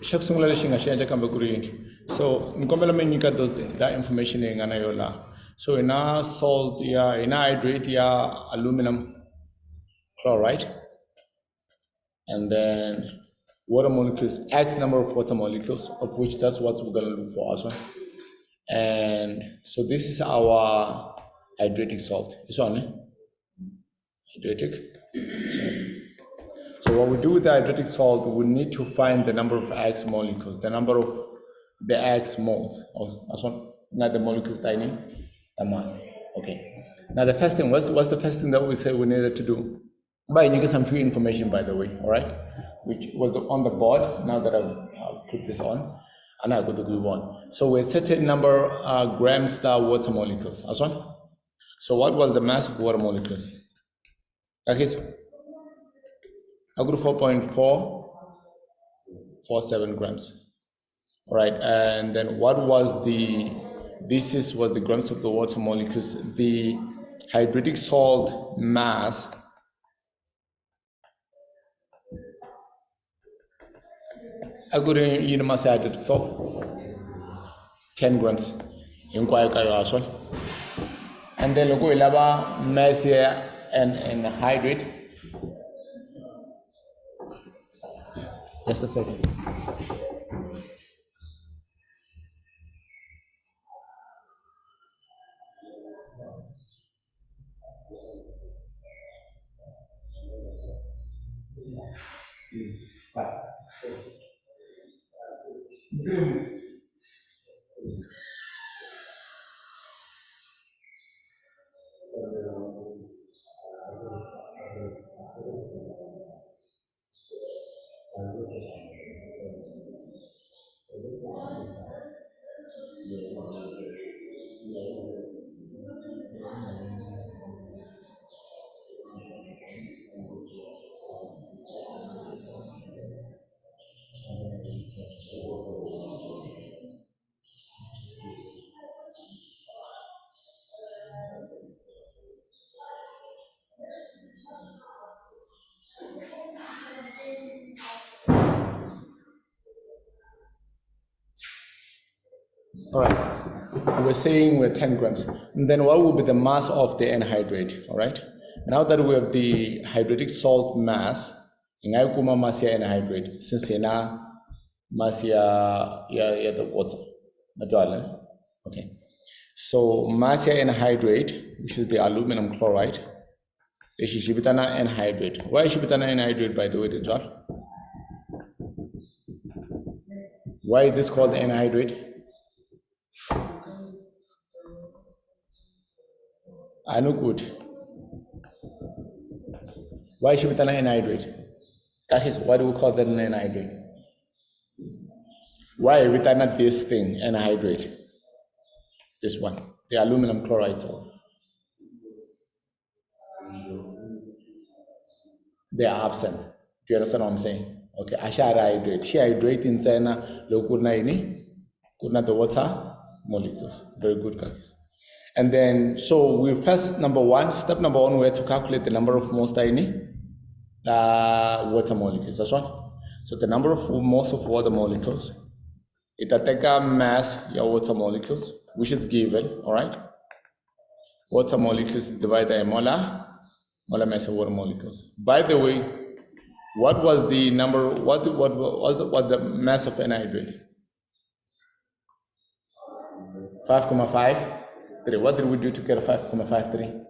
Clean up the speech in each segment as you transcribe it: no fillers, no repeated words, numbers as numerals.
Shak sungula le shinga shanja kamba kuriyinti. So nkombela menyika that information ngana yola. So ina salt ya ina hydrate ya aluminum chloride, and then water molecules, X number of water molecules, of which that's what we're gonna look for also. And so this is our hydrating salt. It's on it. Hydratic salt. So what we do with the hydratic salt, we need to find the number of X molecules, the number of the X moles. Not the molecules tiny. Okay. Now the first thing, what's the first thing that we say we needed to do? But you get some free information, by the way, all right? Which was on the board. Now that I've put this on, and I go to group one. So we set a number grams star water molecules. So what was the mass of water molecules? Okay, so I got 4.447 grams. All right, and then what was this was the grams of the water molecules. The hydratic salt mass I got in mass hydratic salt 10 grams in Kwayakayo. And then logo ilaba mass here and hydrate. Just a second. All right, we're saying we're 10 grams. And then what will be the mass of the anhydrate? All right, now that we have the hydratic salt mass, ingayikuma mass ya anhydrate, since ina mass ya the water. Okay, so mass ya anhydrate, which is the aluminum chloride, is shibitana anhydrate. Why is shibitana anhydrate, by the way, Dejwal? Why is this called anhydrate? I know good. Why should it be an anhydrate? Why do we call that an anhydrate? Why return this thing anhydrate? This one, the aluminum chloride salt. They are absent. Do you understand what I'm saying? Okay, I shall hydrate. She hydrate in China, the water molecules. Very good, guys. And then, so we first, step number one, we have to calculate the number of moles tiny water molecules. That's one. So the number of moles of water molecules, it take a mass your water molecules, which is given, all right? Water molecules divided by molar mass of water molecules. By the way, what was the number? What the mass of anhydrate? 5.53. What did we do to get a 5.53?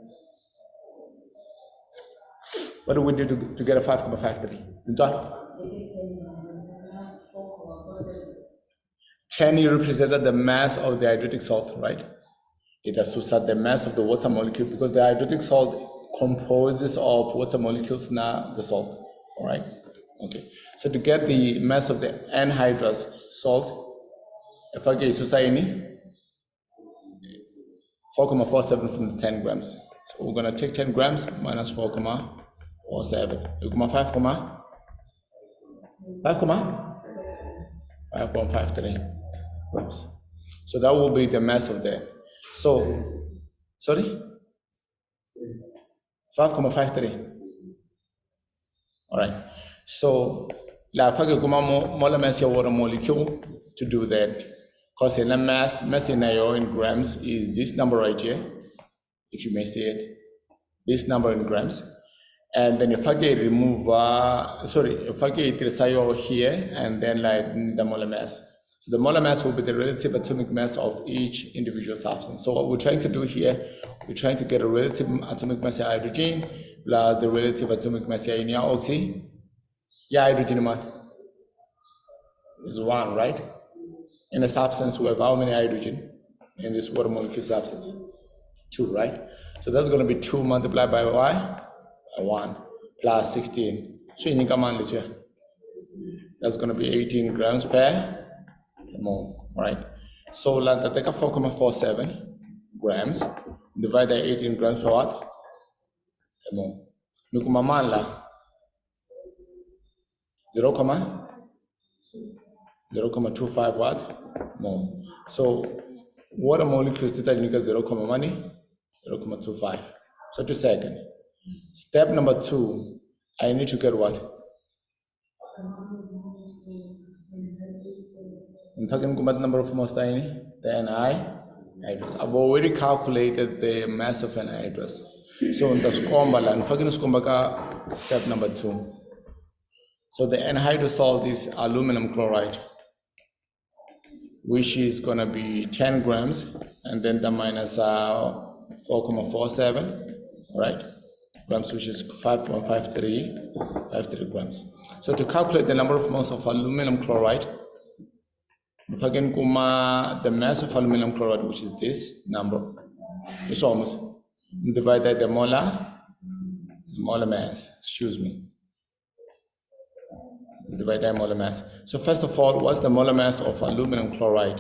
What did we do to get a 5.53? 10 represented the mass of the hydratic salt, right? It associates the mass of the water molecule because the hydratic salt composes of water molecules, not the salt, all right? Okay, so to get the mass of the anhydrous salt, if I get Susaini, 4.47 from the 10 grams. So we're going to take 10 grams minus 4.47. 5.53 grams. So that will be the mass of that. So, sorry? 5.53. All right. So la fake kuma molar mass your water molecule to do that. Because in the mass in in grams is this number right here, if you may see it, this number in grams. And then if I get remove, if I get Trisayo here, and then like the molar mass. So the molar mass will be the relative atomic mass of each individual substance. So what we're trying to do here, we're trying to get a relative atomic mass of hydrogen plus the relative atomic mass of oxy. Yeah, hydrogen is 1, right? In a substance, we have how many hydrogen in this water molecule substance? 2, right? So that's going to be 2 multiplied by y? 1 plus 16. So you come on, that's going to be 18 grams per mole, right? So let's take a 4.47 grams, divide by 18 grams per what? Per mole. Look, mamala 0.25 what? Mole. So water molecules to 0.25. So 2 seconds. Step number 2, I need to get what? I'm talking about number of moles the anhydrous. I've already calculated the mass of anhydrous. So in the scombala, I'm talking about step number 2. So the anhydrous salt is aluminum chloride, which is going to be 10 grams, and then the minus 4.47, right? Grams, which is 5.53 grams. So to calculate the number of moles of aluminum chloride, if I can the mass of aluminum chloride, which is this number, it's almost divided the molar mass, divide by molar mass. So first of all, what's the molar mass of aluminum chloride?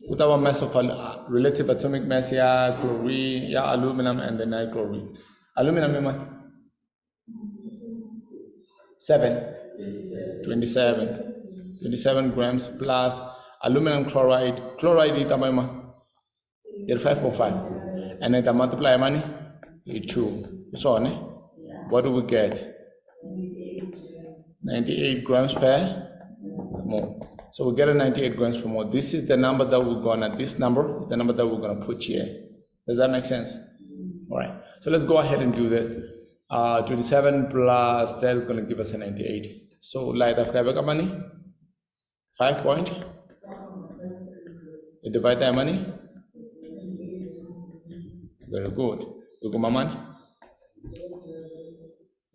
What our mass of relative atomic mass, chlorine, aluminum, and then chlorine. Aluminum, 27 grams plus aluminum chloride. Chloride is 5.5, and then the multiply money is 2. So on. What do we get? 98 grams per mole. So we get a 98 grams per mole. This is the number that we're gonna, this number is the number that we're gonna put here. Does that make sense? All right, so let's go ahead and do that. 27 plus that is gonna give us a 98. So light of money, 5 point. You divide that money. Very good. You go, money.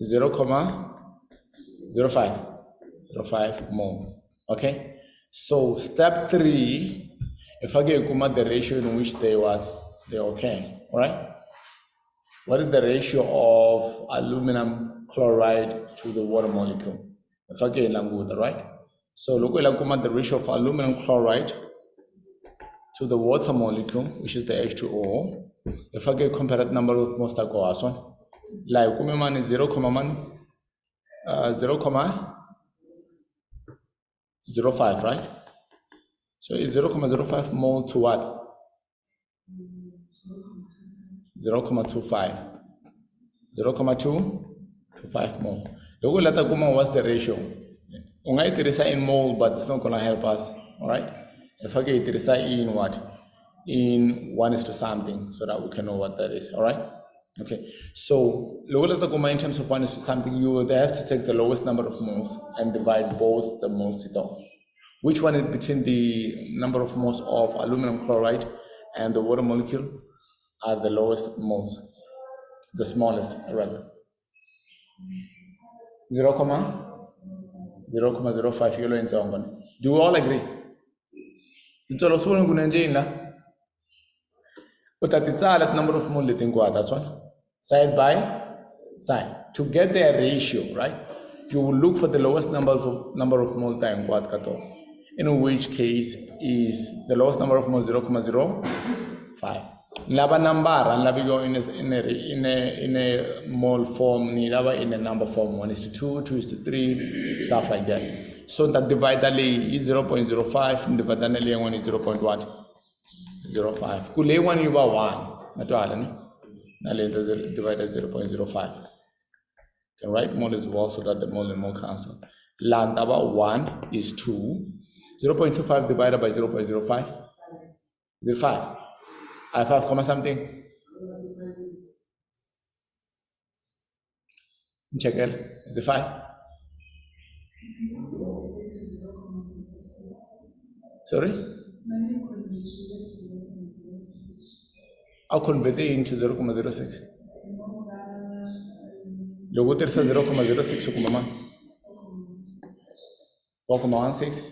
0.05 mole. Okay, so step 3, if I get the ratio in which they're okay, all right? What is the ratio of aluminum chloride to the water molecule? If I get right? So look at the ratio of aluminum chloride to the water molecule, which is the H2O. If I get compared number of most go as one. Like kumeman is 0.05, right? So it's 0.05 mole to what? 0.25. 0.225 mole. Look at what's the ratio? Ungai tirisa in mole, but it's not gonna help us. All right? If I get tirisa in what? In 1 to something, so that we can know what that is. All right? Okay, so in terms of 1 to something, you would have to take the lowest number of moles and divide both the moles. Which one is between the number of moles of aluminum chloride and the water molecule are the lowest moles, the smallest, rather? 0.05 yellow in Zongon. Do we all agree? It's also going to but it's all at number of moles that's one. Side by side. To get their ratio, right? You will look for the lowest number of moles time kato. In which case is the lowest number of moles 0.05. Laba number and laba go in a mole form, laba in a number form 1:2, 2:3, stuff like that. So that dividally is 0.05 and dividally one is 0.05. Kule one you 1. Natural, no? Divided 0.05. can write mole as well so that the mole and mole cancel. Land about 1 is 2. 0.25 divided by 0.05. 0.5. I 5 comma something. Check it. Is it 5? Sorry? I'll convert it into 0.06. Logo terça 0.06 kuma 4.16.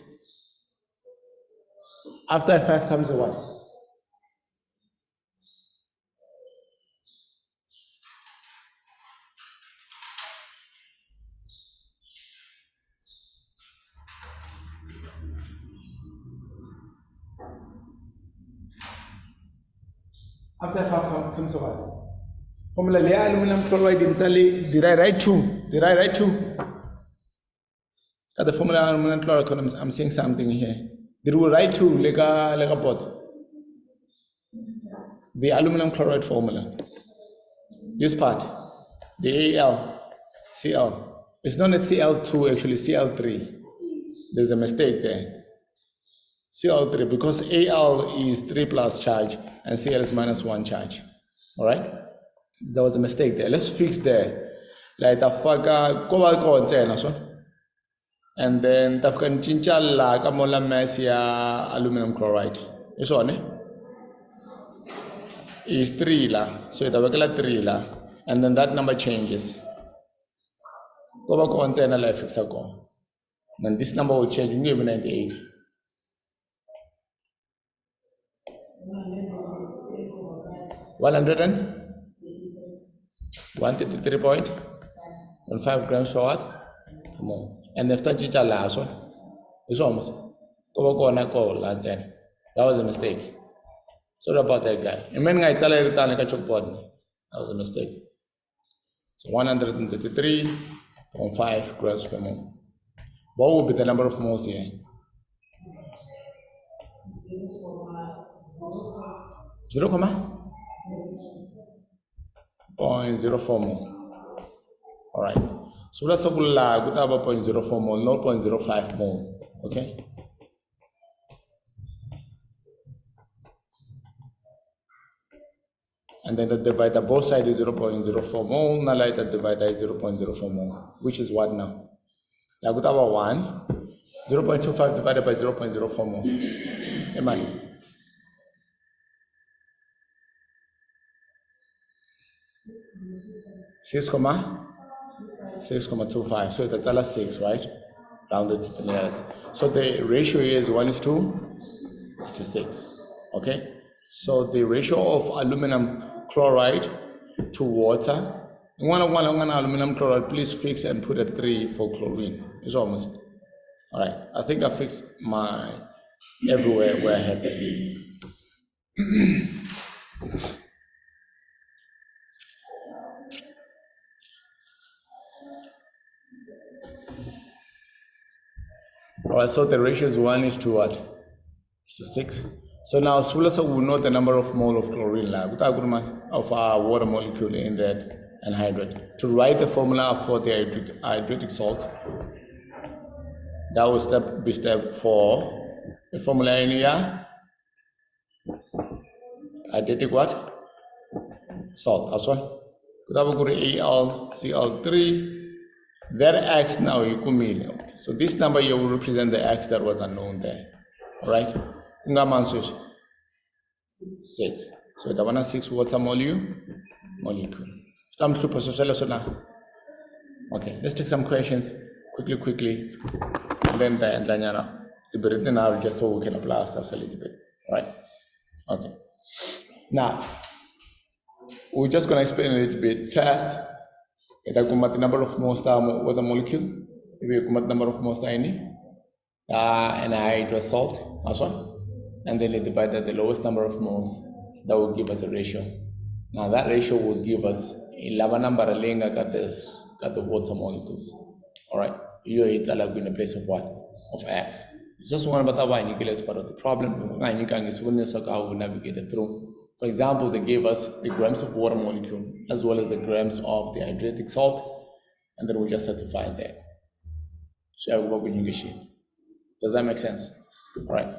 After 5 comes a what? After 5 comes a what? Formula layer aluminum chloride in Italy. Did I write 2? Did I write 2? At the formula aluminum chloride, I'm seeing something here. Did we write 2? Like a pot? The aluminum chloride formula. This part, the Cl. It's not a Cl2, actually Cl3. There's a mistake there. Cl3, because Al is 3 plus charge and Cl is minus 1 charge. All right? There was a mistake there. Let's fix there. Like tafaka and then tafkan chincha la kamola mesia aluminum chloride. This one is 3 la. So it's 3 la. And then that number changes. Then this number will change. You give me 98. 133.15 grams per watt. And the starch last one. It's almost. That was a mistake. Sorry about that, guy. That was a mistake. So 133.5 grams per mole. What would be the number of moles here? 0.04 mole. All right. So let's say we have 0.04 mole, 0.05 mole. Okay. And then the divider both sides is 0.04 mole. Now like the divider is 0.04 mole, which is what now? I got about 1, 0.25 divided by 0.04 mole. Am I? 6.25. So that's 6, right? Rounded to the nearest. So the ratio here is 1:6. Okay? So the ratio of aluminum chloride to water. One aluminum chloride, please fix and put a 3 for chlorine. It's almost. All right. I think I fixed my everywhere where I had that. All right. So the ratio is 1:6. So now Sulasa will know the number of mole of chlorine of our water molecule in that anhydride. To write the formula for the hydric salt, that will be step 4. The formula in here, hydric what? Salt. That's one. AlCl3. That X now you could mean. Okay. So this number here will represent the X that was unknown there. All right. 6. So the 1:6 water molecule. Okay, let's take some questions quickly. Then the written out just so we can apply ourselves a little bit. All right. Okay. Now we're just gonna explain a little bit fast. The number of moles water molecule. If you the number of moles and hydrous salt, that's one. And then you divide the lowest number of moles, that will give us a ratio. Now that ratio will give us 11 number of got the water molecules. All right, you are in a place of what? Of X. It's just one about why is part of the problem. And you can how we navigate it through. For example, they gave us the grams of water molecule as well as the grams of the hydric salt. and then we just have to find that. So I will work with English. Does that make sense? All right.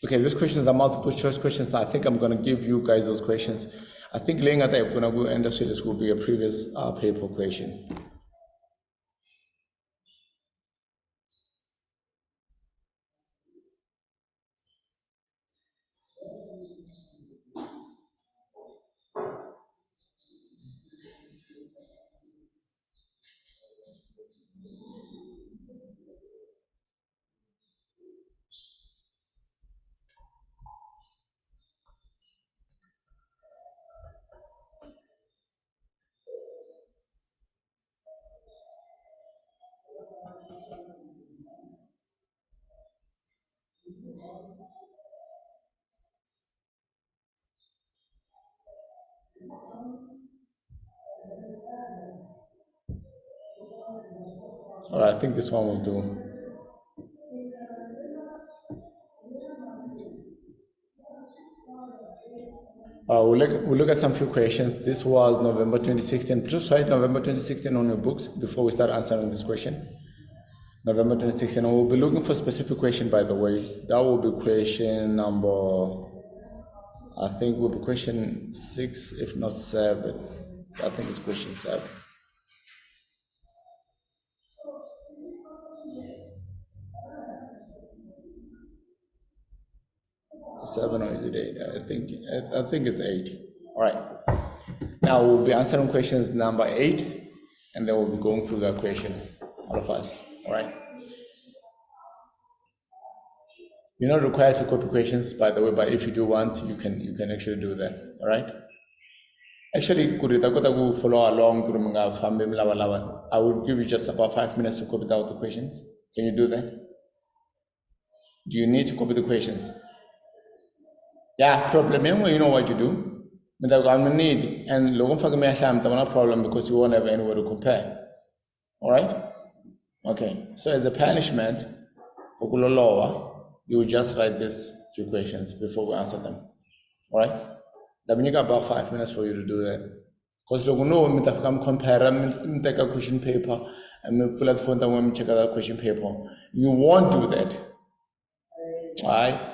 Okay, these questions are multiple choice questions. I think I'm going to give you guys those questions. I think laying at that, when I go end the syllabus will be a previous paper question. All right, I think this one will do. We'll look at some few questions. This was November 2016. Please write November 2016 on your books before we start answering this question. November 2016. And we'll be looking for a specific question, by the way. That will be question number, I think will be question 6, if not 7. I think it's question 7. 7 or is it 8? I think it's 8. All right. Now we'll be answering questions number 8, and then we'll be going through that question, all of us. All right. You're not required to copy questions, by the way, but if you do want, you can actually do that. All right. Actually, follow along. I will give you just about 5 minutes to copy out the questions. Can you do that? Do you need to copy the questions? Yeah, problem. You know what you do. I'm gonna need, and logo for me, no problem because you won't have anywhere to compare. All right. Okay. So as a punishment for Kulolowa, you will just write these 3 questions before we answer them. All right. That means you got about 5 minutes for you to do that. Because logo no, we have to compare. We take a question paper and we pull out the phone and we check out that question paper. You won't do that. All right.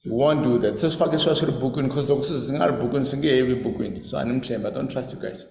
You won't do that. So far, this a book because this is not a book and sing every book in. So I'm saying, but I don't trust you guys.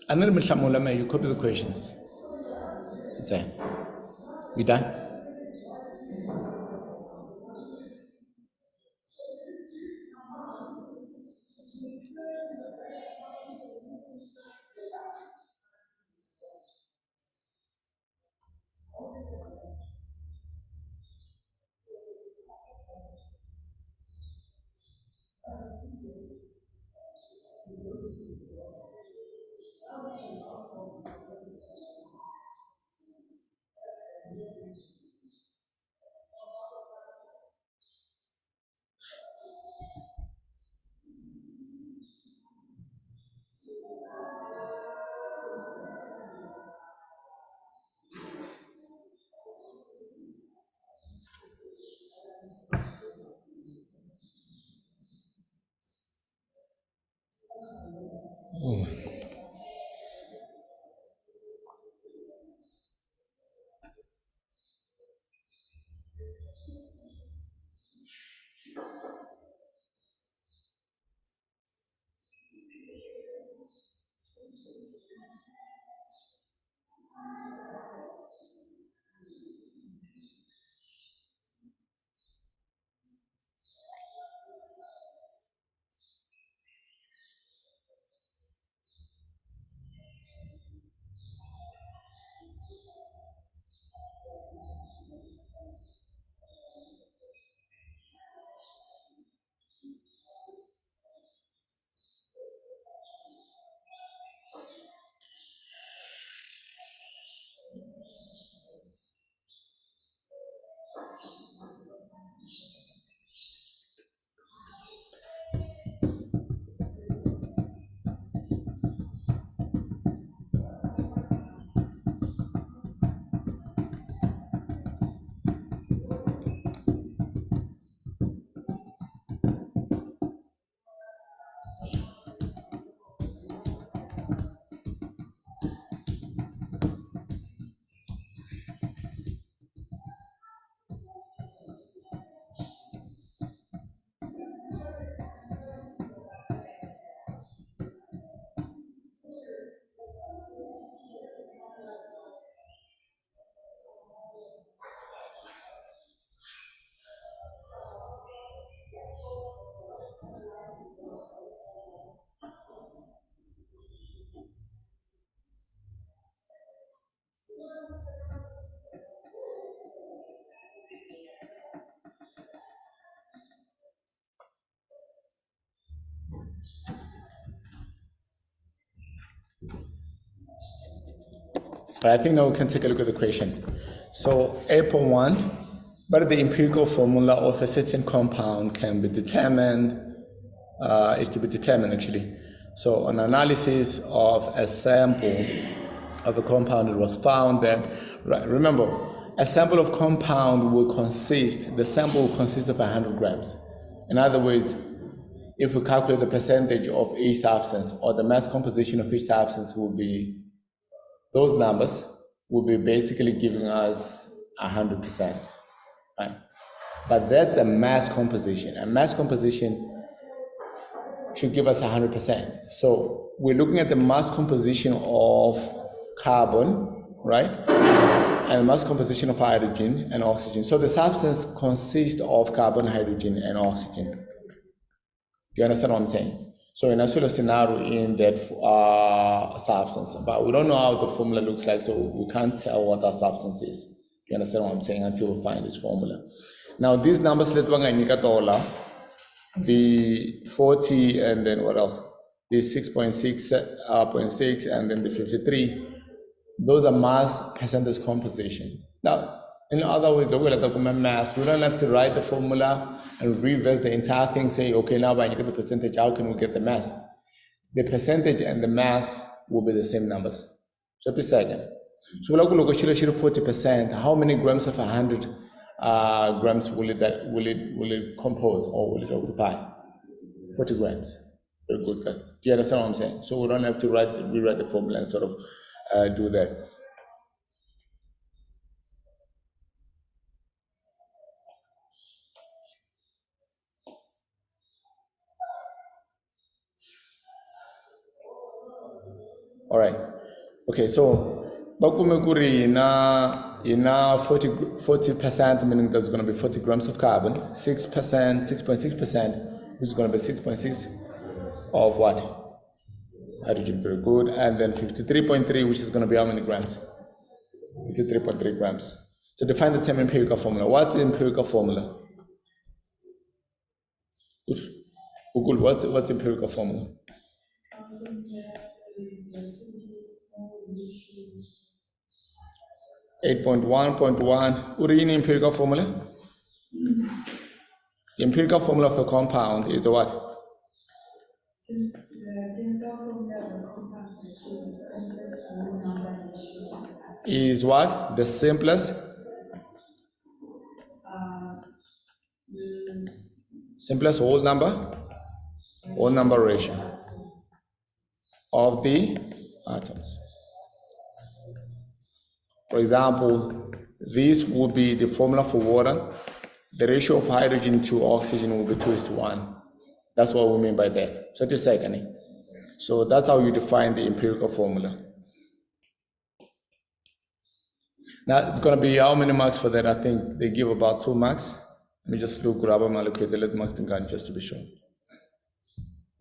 And then you copy the questions. There. We done? So I think now we can take a look at the question. So 8.1, but the empirical formula of a certain compound can be determined, is to be determined actually. So an analysis of a sample of a compound that was found then, right, remember, a sample of compound will consist, the sample will consist of 100 grams. In other words, if we calculate the percentage of each substance or the mass composition of each substance will be, those numbers will be basically giving us 100%, right? But that's a mass composition. A mass composition should give us 100%. So we're looking at the mass composition of carbon, right? And mass composition of hydrogen and oxygen. So the substance consists of carbon, hydrogen, and oxygen. Do you understand what I'm saying? So in a solar scenario in that substance, but we don't know how the formula looks like, so we can't tell what that substance is. You understand what I'm saying? Until we find this formula. Now these numbers, let's the 40 and then what else? The 6.6, and then the 53. Those are mass percentage composition. Now, in other words, the way that mass, we don't have to write the formula and reverse the entire thing, say, okay, now when you get the percentage, how can we get the mass? The percentage and the mass will be the same numbers. Just a second. So we'll look at 40%. How many grams of 100 grams will it compose or will it occupy? 40 grams. Very good, guys. Do you understand what I'm saying? So we don't have to rewrite the formula and sort of do that. All right. Okay, so bakumekuri ina 40%, meaning there's going to be 40 grams of carbon, 6%, 6.6%, which is going to be 6.6 of what? Hydrogen, very good. And then 53.3, which is going to be how many grams? 53.3 grams. So define the term empirical formula. What's the empirical formula? Google, what's the empirical formula? 8.1.1. What do you need empirical formula? The empirical formula for compound is the what? The empirical formula of a compound shows the simplest whole number ratio. Is what? The simplest? Simplest whole number? Whole number ratio of the atoms. For example, this would be the formula for water. The ratio of hydrogen to oxygen will be 2:1. That's what we mean by that. So just a second. So that's how you define the empirical formula. Now it's going to be how many marks for that? I think they give about 2 marks. Let me just look, grab them, allocate the let marks gun just to be sure.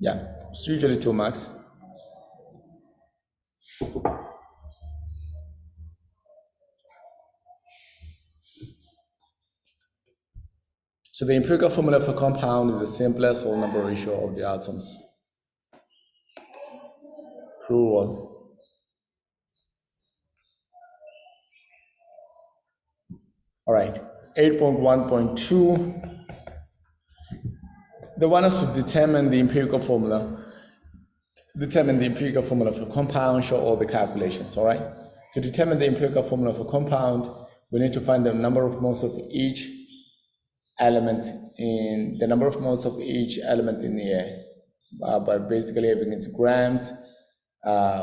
Yeah, it's usually 2 marks. So the empirical formula for compound is the simplest whole number ratio of the atoms. Plural. All right, 8.1.2. They want us to determine the empirical formula. Determine the empirical formula for compound, show all the calculations, all right? To determine the empirical formula for compound, we need to find the number of moles of each element in the air by basically having its grams,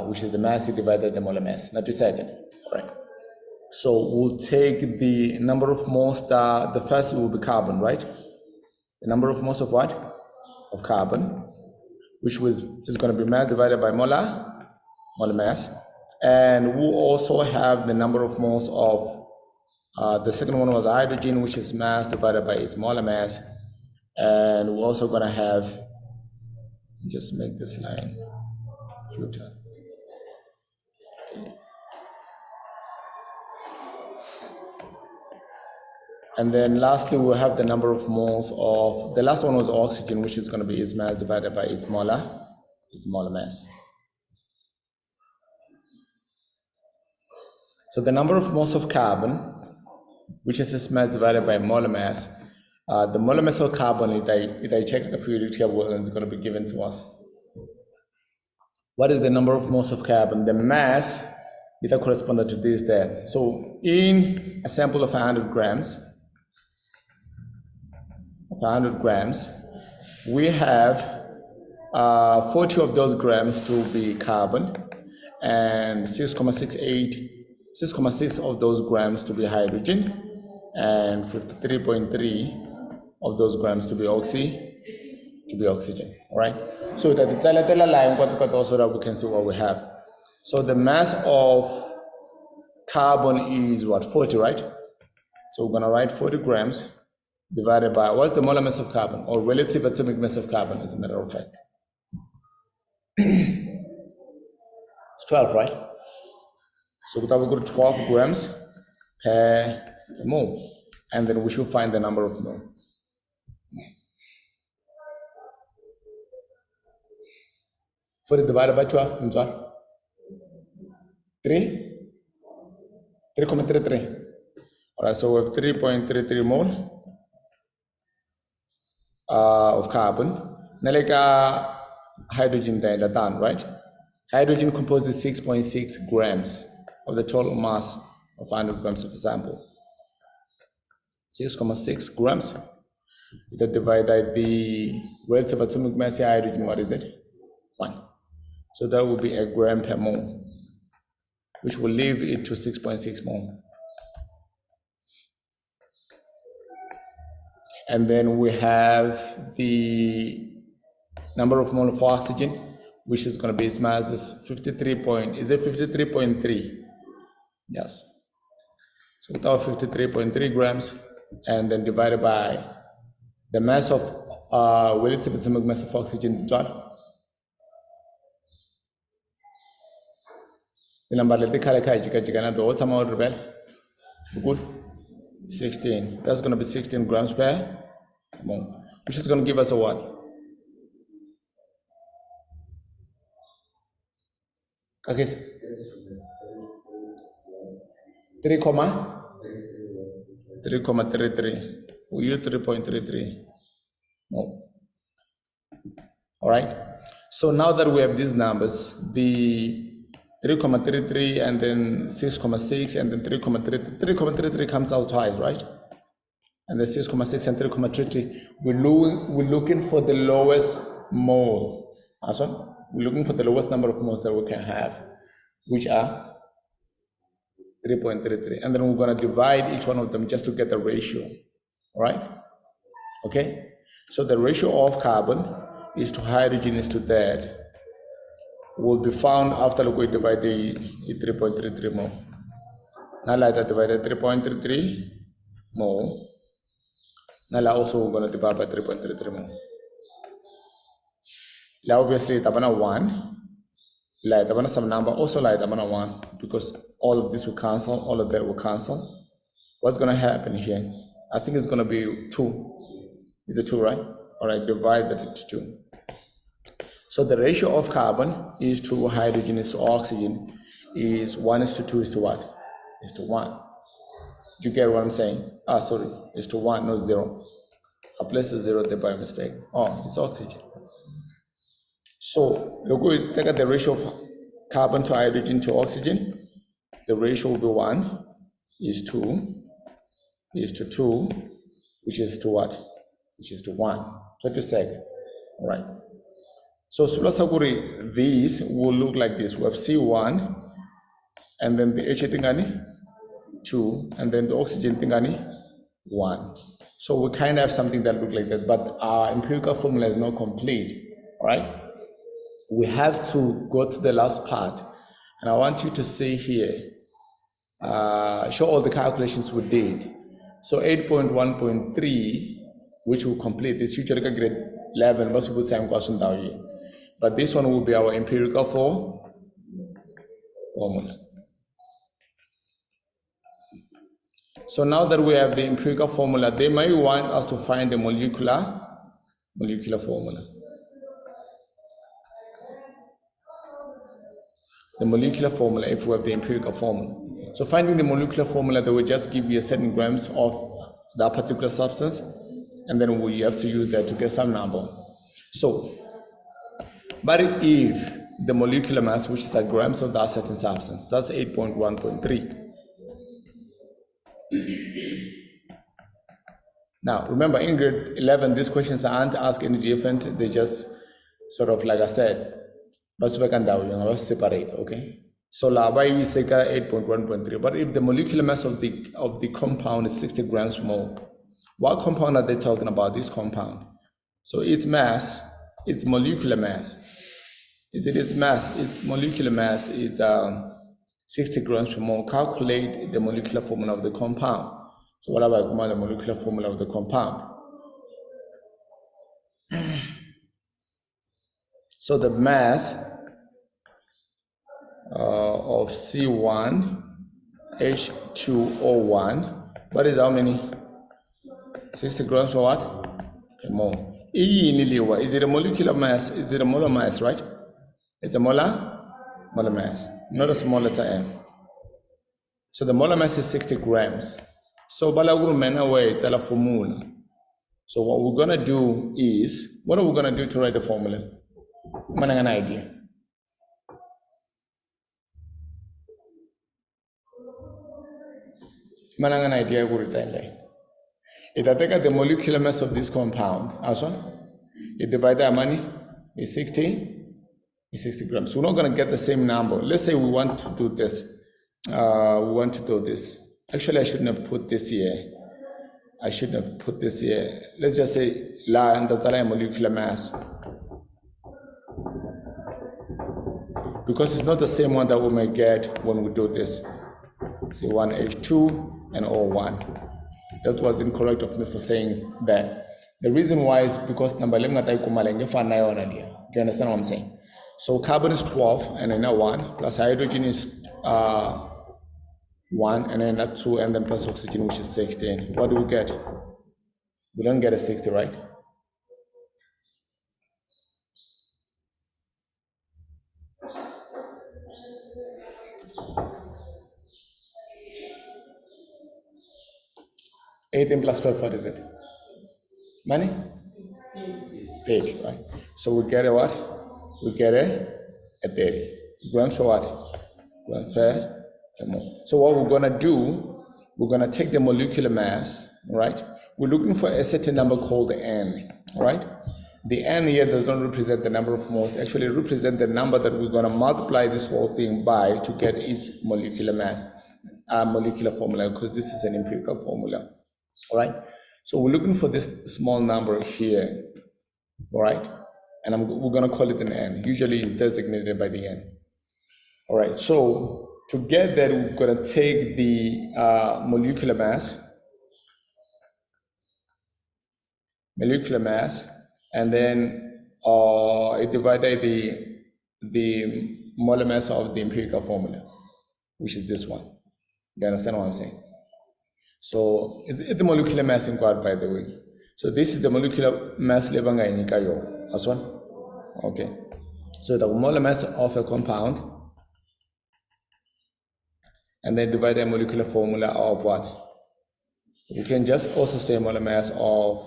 which is the mass divided the molar mass. Now, 2 seconds, all right? So we'll take the number of moles, the first will be carbon, right? The number of moles of what? Of carbon, which is going to be mass divided by molar mass. And we'll also have the number of moles of, the second one was hydrogen, which is mass divided by its molar mass. And we're also going to have, just make this line cuter. And then lastly, we'll have the number of moles of, the last one was oxygen, which is going to be its mass divided by its molar mass. So the number of moles of carbon, which is its mass divided by molar mass, the molar mass of carbon, if I check the periodic table, it's going to be given to us. What is the number of moles of carbon? The mass, it corresponds to this there. So in a sample of 100 grams, we have 40 of those grams to be carbon and 6.6 of those grams to be hydrogen and 53.3 of those grams to be oxygen, all right? So that the line so that we can see what we have. So the mass of carbon is what, 40, right? So we're gonna write 40 grams divided by, what's the molar mass of carbon, or relative atomic mass of carbon, as a matter of fact? It's 12, right? So we have got 12 grams per mole, and then we should find the number of mole. For it divided by 12, means what? 3.33. All right, so we have 3.33 mole of carbon. Nalika hydrogen then done, right? Hydrogen composes 6.6 grams of the total mass of 100 grams of a sample. 6.6 grams. That divided the relative atomic mass of hydrogen, what is it? 1. So that will be a gram per mole, which will leave it to 6.6 mole. And then we have the number of mole of oxygen, which is going to be mass is 53.3? Yes. So without 53.3 grams, and then divided by the mass of relative atomic mass of oxygen, John. The number let the what's amount rebel? Good. 16. That's going to be 16 grams per mole, which is going to give us a what? Okay. 3.33. We use 3.33 mole. All right. So now that we have these numbers, the 3.33 and then 6.6 and then 3.33. 3.33 comes out twice, right? And the 6.6 and 3.33. We're looking for the lowest mole. Awesome. We're looking for the lowest number of moles that we can have, which are 3.33. And then we're going to divide each one of them just to get the ratio. All right? Okay? So the ratio of carbon is to hydrogen is to that will be found after we divide the 3.33 mole. Now like that divided 3.33 mole. Now also we're going to divide by 3.33 mole. Now obviously it's 1. Like some number also like 1 because all of this will cancel, all of that will cancel. What's going to happen here? I think it's going to be 2. Is it 2, right? All right, divide that into 2. So the ratio of carbon is to hydrogen is to oxygen is 1 is to 2 is to what? Is to 1. Do you get what I'm saying? Sorry, is to 1, not 0. I placed a 0 there by mistake. Oh, it's oxygen. So look, we take the ratio of carbon to hydrogen to oxygen. The ratio will be 1 is to 2, which is to what? Which is to 1. So to say, all right. So Sulasaguri, these will look like this. We have C1, and then the H thingani 2, and then the oxygen thingani 1. So we kind of have something that look like that, but our empirical formula is not complete. All right. We have to go to the last part, and I want you to see here, show all the calculations we did. So 8.1.3, which will complete this future grade 11, but we will say question down here. But this one will be our empirical formula. So now that we have the empirical formula, they may want us to find the molecular formula. The molecular formula if we have the empirical formula. So finding the molecular formula, they will just give you a certain grams of that particular substance, and then we have to use that to get some number. So, but if the molecular mass, which is a grams of that certain substance, that's 8.1.3. Now, remember in grade 11, these questions aren't asked any different. They just sort of, like I said, but separate, okay? So lava we say 8.1.3. But if the molecular mass of the compound is 60 grams per mole, what compound are they talking about? This compound. So its mass, its molecular mass. Its molecular mass is 60 grams per mole. Calculate the molecular formula of the compound. So what about the molecular formula of the compound? So the mass of C1H2O1, what is how many? 60 grams per what? Per mole. Is it a molecular mass? Is it a molar mass, right? It's a molar mass, not a small letter m. So the molar mass is 60 grams. So balaguru mena way it's a formula. So what we're gonna do is, what are we gonna do to write the formula? I'm an idea. An idea would if I take out the molecular mass of this compound, it divided by money is 60 grams. We're not going to get the same number. Let's say we want to do this. Actually, I shouldn't have put this here. Let's just say la and the molecular mass. Because it's not the same one that we may get when we do this. Say 1H2 and O1. That was incorrect of me for saying that. The reason why is because number 11 do you understand what I'm saying? So carbon is 12 and then 1 plus hydrogen is 1 and then 2 and then plus oxygen, which is 16. What do we get? We don't get a 60, right? $18 plus 12, what is it? Money? 30, right? So we get a what? We get a 30. Grams per what? Grams per mole. So what we're gonna do, we're gonna take the molecular mass, right? We're looking for a certain number called the N, right? The N here does not represent the number of moles, actually represent the number that we're gonna multiply this whole thing by to get its molecular mass, molecular formula, because this is an empirical formula. All right, so we're looking for this small number here, all right, and we're going to call it an N. Usually it's designated by the N. All right, so to get that, we're going to take the molecular mass, and then divide by the molar mass of the empirical formula, which is this one. You understand what I'm saying? So it's the molecular mass inquired, by the way. So this is the molecular mass level as one. Okay. So the molar mass of a compound, and then divide the molecular formula of what? You can just also say molar mass of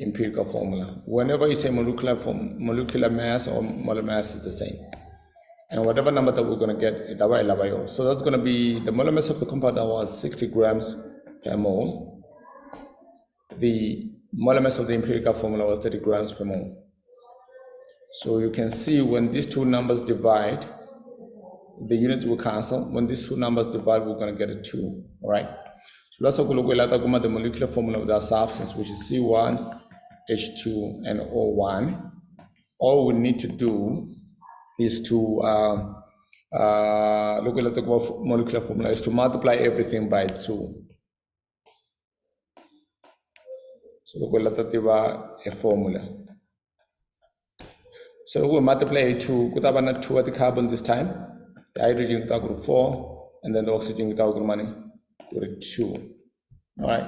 empirical formula. Whenever you say molecular mass or molar mass is the same. And whatever number that we're going to get, so that's going to be the molar mass of the compound that was 60 grams per mole. The molar mass of the empirical formula was 30 grams per mole. So you can see when these two numbers divide, the units will cancel. When these two numbers divide, we're going to get a 2, all right? So let's look at the molecular formula of that substance, which is C1, H2, and O1. All we need to do is to look at the molecular formula, is to multiply everything by 2. So look at a formula. So we multiply 2, could have 2 at the carbon this time, the hydrogen with 4, and then the oxygen with 2. All right.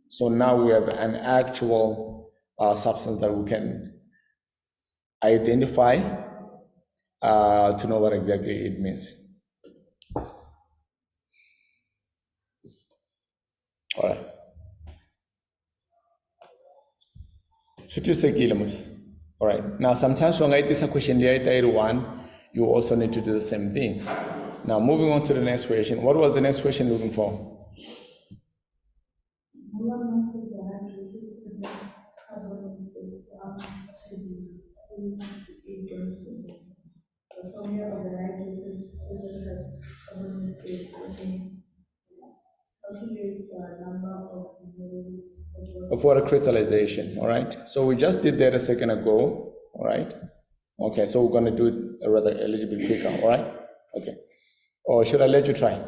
So now we have an actual substance that we can identify to know what exactly it means. All right. All right. Now, sometimes when I get this question, you also need to do the same thing. Now, moving on to the next question. What was the next question looking for? Of water crystallization, all right? So we just did that a second ago, all right? Okay, so we're going to do it a little bit quicker, all right? Okay. Or should I let you try?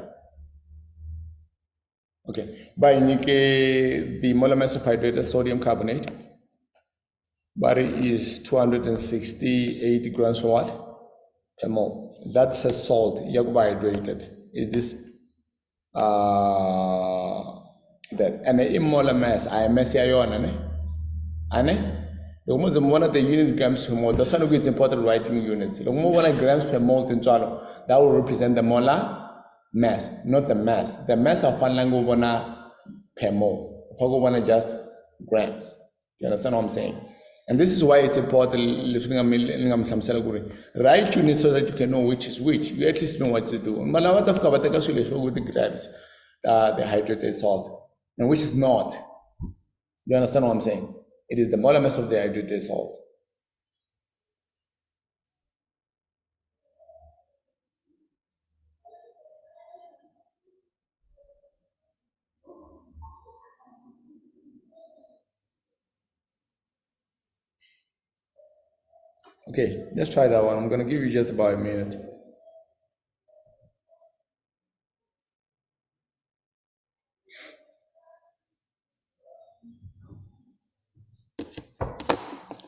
Okay. By the molar mass of hydrated sodium carbonate, body is 268 grams per what? Per mole. That's a salt, hydrated. Is this that? And the molar mass, I mass ion, ane? The one of the unit grams per mole, that's one of its important writing units. The one grams per mole in Chalo, that will represent the molar mass, not the mass. The mass of one language per mole. If I go one just grams. You understand what I'm saying? And this is why it's important listening write units so that you can know which is which. You at least know what to do. With the grams, the hydrated salt, and which is not. You understand what I'm saying? It is the molar mass of the hydrated salt. Okay, let's try that one. I'm going to give you just about a minute.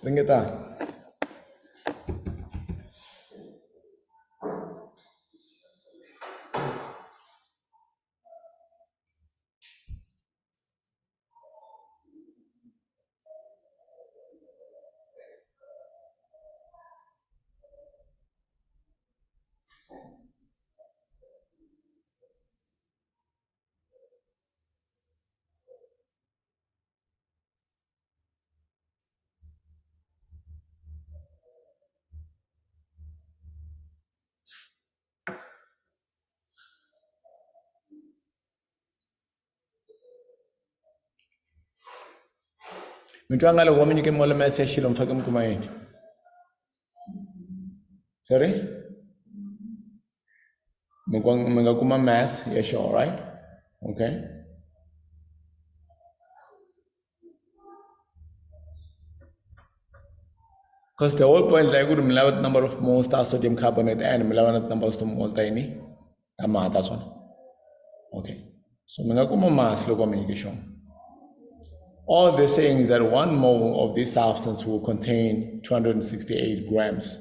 Bring it down. Mitwangala woman you can molar mass shilom fagam kumayit. Sorry? Megakuma mass, yeah, sure, right? Okay. Because the whole point is I would milawat number of moles sodium carbonate and milawat number of moles tiny. That's one. Okay. So megakuma mass lo communication. All they're saying is that 1 mole of this substance will contain 268 grams.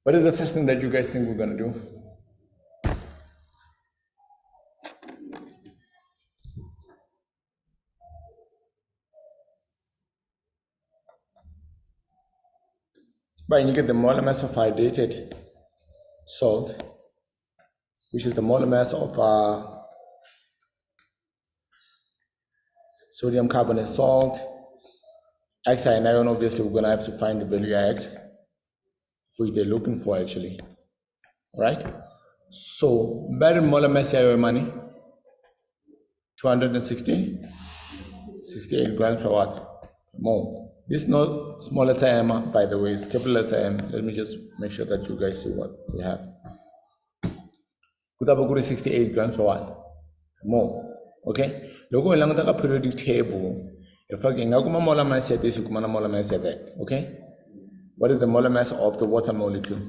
What is the first thing that you guys think we're going to do? But you get the molar mass of hydrated salt, which is the molar mass of sodium carbonate salt. X and ion, obviously, we're going to have to find the value X, which they're looking for actually. All right? So, better molar mass here, money 268 grams per what? Mole. This is not small letter m, by the way, it's capital letter M. Let me just make sure that you guys see what we have. Kutabaguri 68 grams per what? Mole. Okay? Logo lang the periodic table. If I can go molar mass at this, molar mass at that. Okay? What is the molar mass of the water molecule?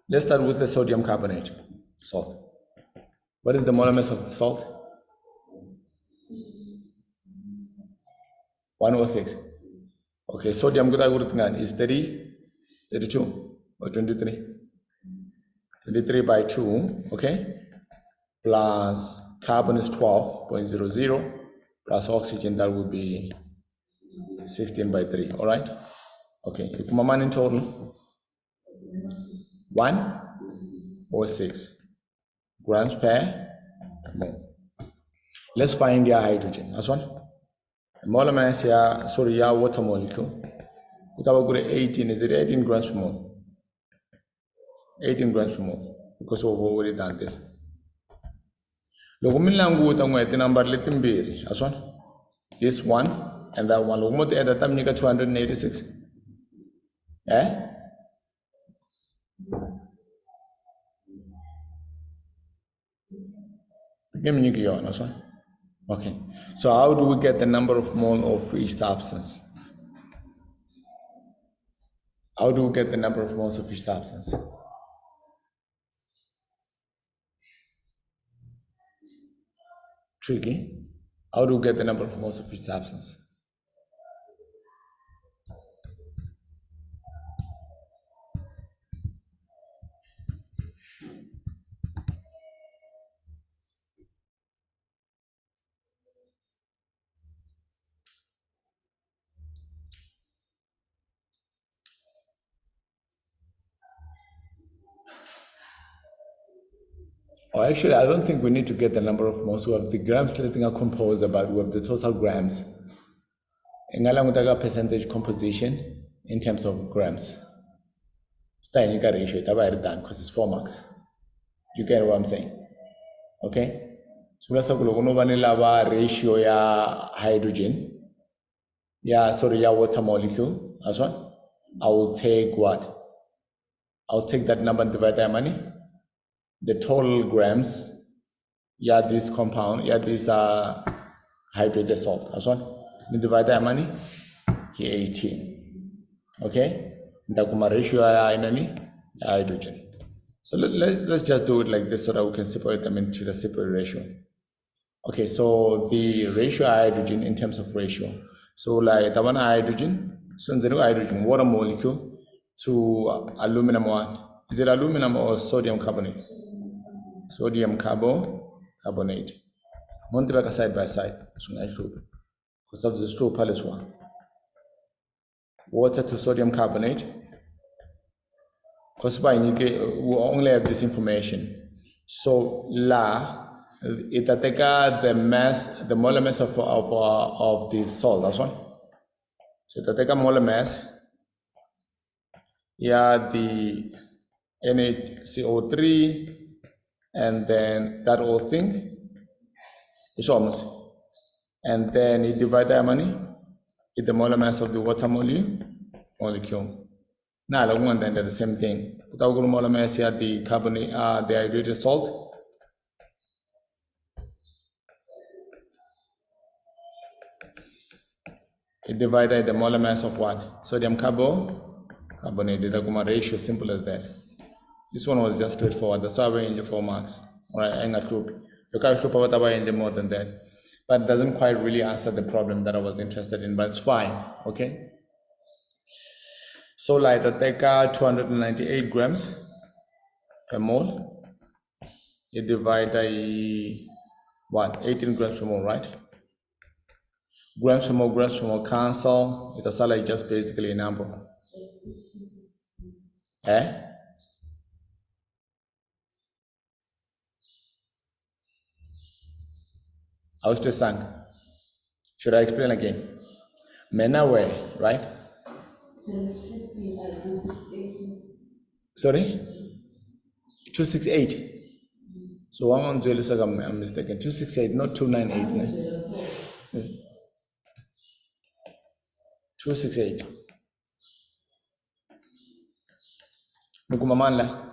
Let's start with the sodium carbonate, salt. What is the molar mass of the salt? 106. Okay, sodium is 30, 32 or 23. 23 by 2, okay? Plus carbon is 12.00 plus oxygen, that would be 16 by 3, all right? Okay, if my man in total, 106 grams per mole. Let's find their hydrogen. That's one. Molar mass here, sorry, your water molecule. Kutaba 18, is it 18 grams per mole? 18 grams per mole, because we've already done this. Loko mi languta n'hweti number leti mbirhi, aswona? This one and that one. Loko mo ti add ta mi nyika 286. Give me your one. Okay. So how do we get the number of mole of each substance? How do we get the number of moles of each substance? Tricky. How do we get the number of moles of each substance? Oh, actually, I don't think we need to get the number of moles. We have the grams letting are composed, but we have the total grams. Ingalanguta percentage composition in terms of grams. Stay in ratio, it's done because it's 4 marks. You get what I'm saying? Okay? So let's have a look at ratio ya hydrogen. Yeah, sorry, ya water molecule. That's one. I will take what? I'll take that number and divide by money. The total grams, yeah, this compound, yeah, this hydrated salt. That's one. We divide by money. Here 18. Okay? The ratio hydrogen. So let's just do it like this so that we can separate them into the separate ratio. Okay, so the ratio hydrogen in terms of ratio. So like the one hydrogen, so the hydrogen water molecule to aluminum what? Is it aluminum or sodium carbonate? Sodium carbonate. Monte side by side. So I show. Because of the straw palace one. Water to sodium carbonate. Because by we only have this information. So it take the mass, the molar mass of the salt. That's one. So it take a molar mass. Yeah, the NaCO3, and then that whole thing is almost. And then it divide that money with the molar mass of the water molecule. Now, I want then the same thing. Without molar mass here, the carbonate, the hydrated salt. It divided the molar mass of what? Sodium carbonate. The ratio, simple as that. This one was just straightforward. That's why we're in the 4 marks. All right, I'm not group. You can't group about in the more than that. But it doesn't quite really answer the problem that I was interested in, but it's fine, okay? So like the take 298 grams per mole. You divide by what? 18 grams per mole, right? Grams per mole cancel. It's like just basically a number. I was just saying. Should I explain again? Menaway, right? Sorry? 268. So I'm mistaken. 268, not 298. 268. Nukumamanla.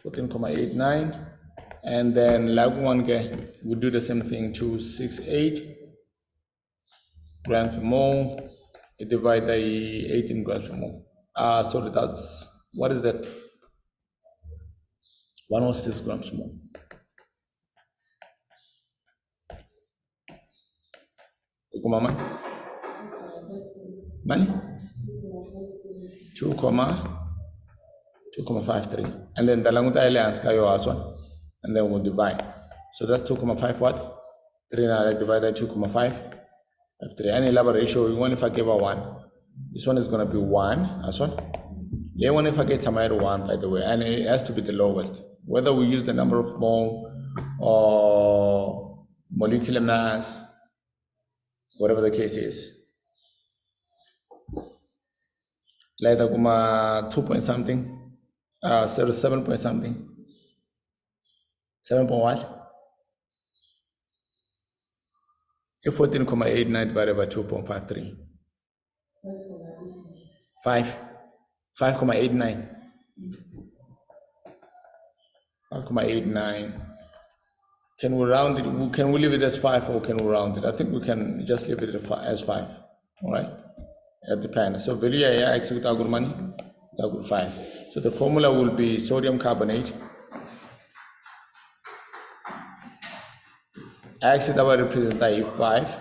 14,89. And then like one guy, we do the same thing, 268 grams per mole. It divide by 18 grams per mole. So that's, what is that? 106 grams per mole. Mama? Money? 2,53. And then the languta alliance kayo as one. And then we'll divide. So that's 2,5 what? 3 now divided 2,5. 3. Any level ratio, even if I give a 1. This one is going to be 1 as one. Yeah, even if I get some 1, by the way. And it has to be the lowest. Whether we use the number of mole or molecular mass, whatever the case is. Later, 2 point something, 7 point something, 7 point what? If 14,89 divided by 2.53, 5,89, 5,89. Can we round it? Can we leave it as 5 or can we round it? I think we can just leave it as 5. All right? It depends. So value yeah, x with our money, that would 5. So the formula will be sodium carbonate. X is our represent 5,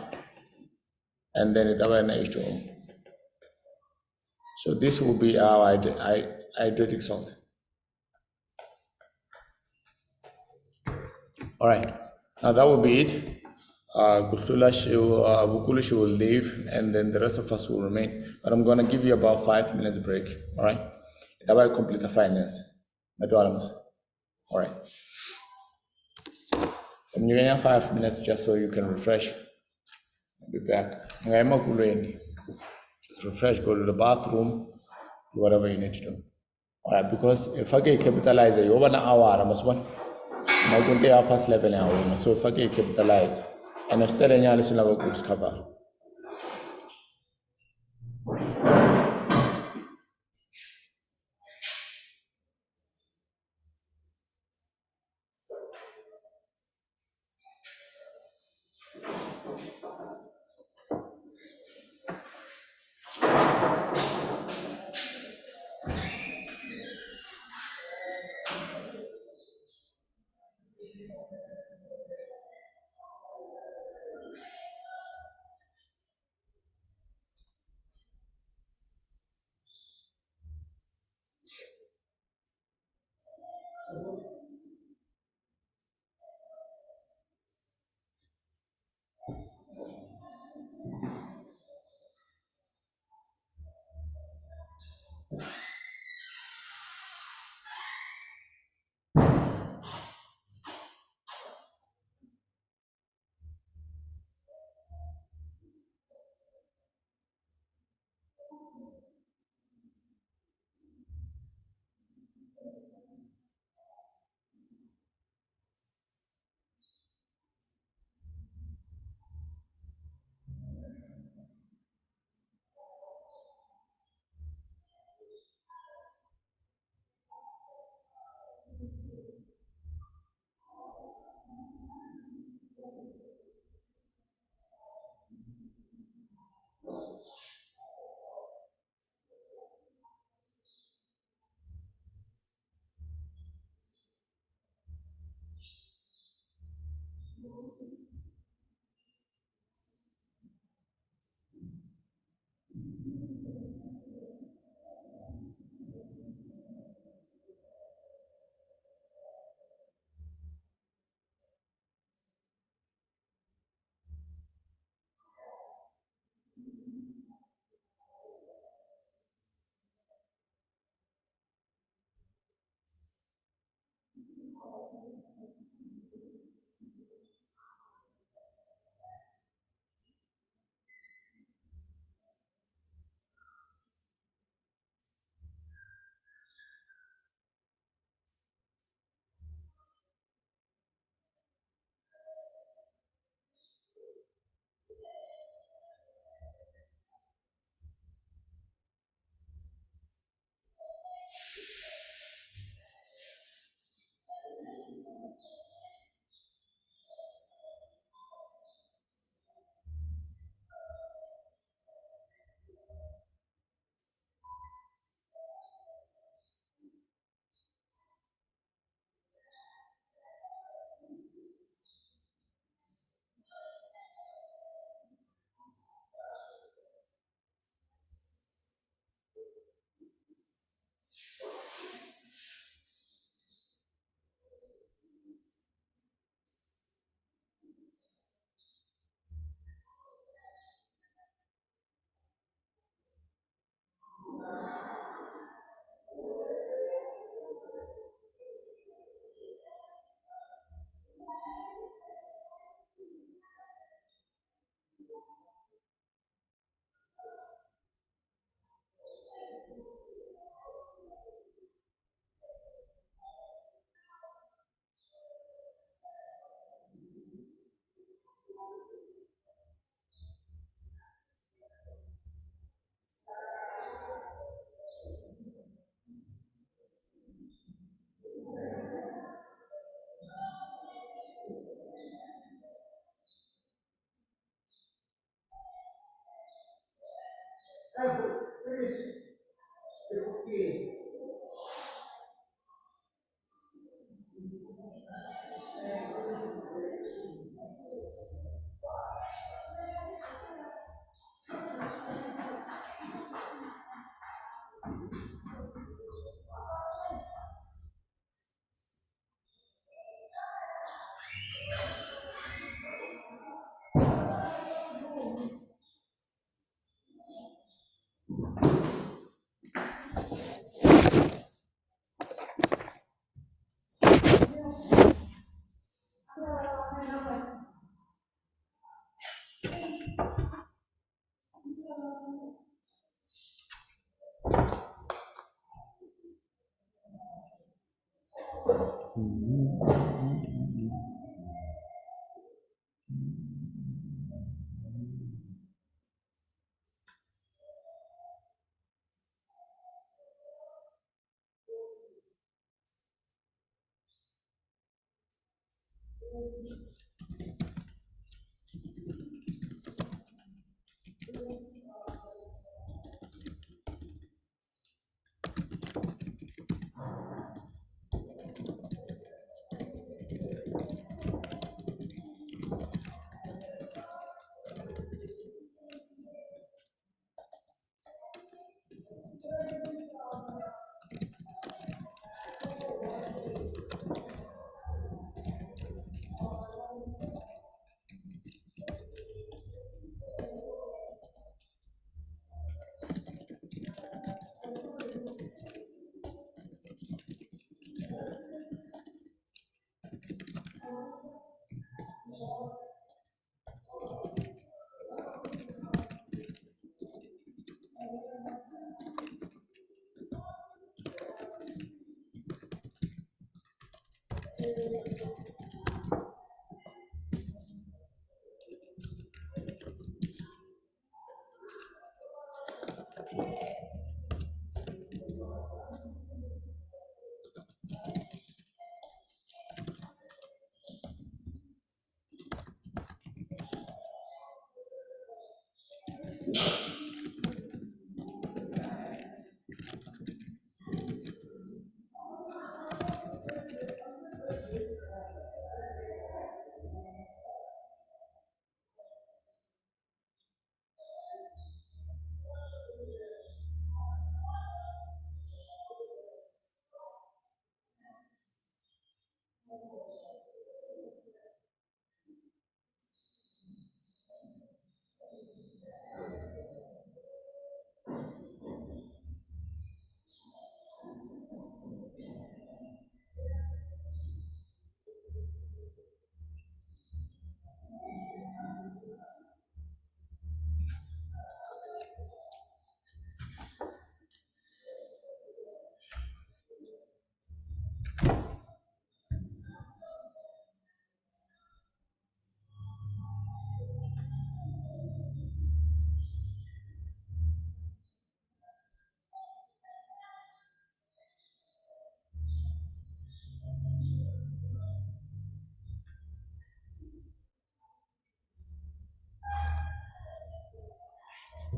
and then it our H2O. So this will be our hydric salt. All right, now that will be it. Bukulish will leave, and then the rest of us will remain. But I'm going to give you about 5 minutes break. All right, that will complete the finance. All right. I'm giving you 5 minutes just so you can refresh. I'll be back. Just refresh, go to the bathroom, do whatever you need to do. All right, because if I get capitalize, you over an hour, I must want. I'm going to have past level now, so if I get capitalize, and I still any listen level could cover.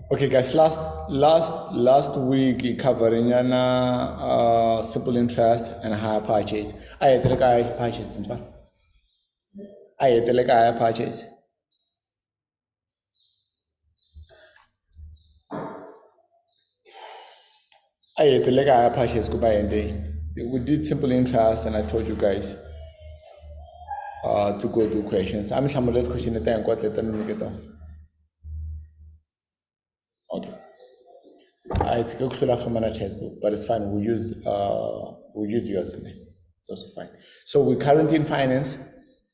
Okay, guys. Last week we covering simple interest and higher purchase. I like higher purchase, I like higher purchase. I like higher purchase. Go buy and day. We did simple interest, and I told you guys to go do questions. I'm sure I'm question the time. What let them get on. Okay. It's a good from my textbook, but it's fine. We use yours. It's also fine. So we're currently in finance.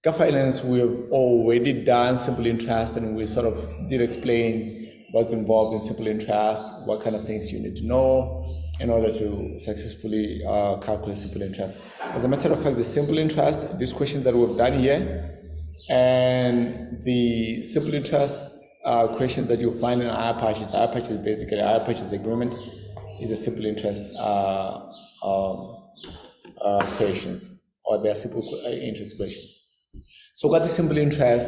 Finance, we've already done simple interest, and we sort of did explain what's involved in simple interest, what kind of things you need to know in order to successfully calculate simple interest. As a matter of fact, the simple interest, these questions that we've done here, and the simple interest questions that you'll find in hire purchase basically, hire purchase agreement is a simple interest questions, or they are simple interest questions. So what is simple interest?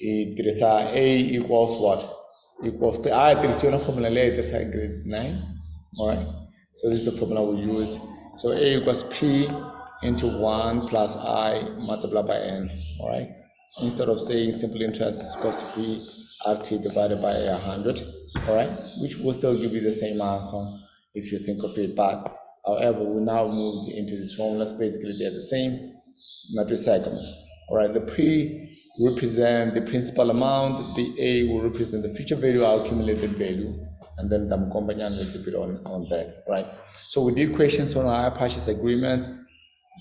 It is A equals what? Equals P. There is a formula later in grade 9. All right. So this is the formula we use. So A equals P into 1 plus I multiplied by n, all right? Instead of saying simple interest is supposed to be RT divided by 100, all right? Which will still give you the same answer if you think of it, but however, we now moved into these formulas. Basically, they're the same, not recycles, all right? The P represent the principal amount, the A will represent the future value or accumulated value, and then I'm combining a little bit on that, right? So we did questions on hire purchase agreement.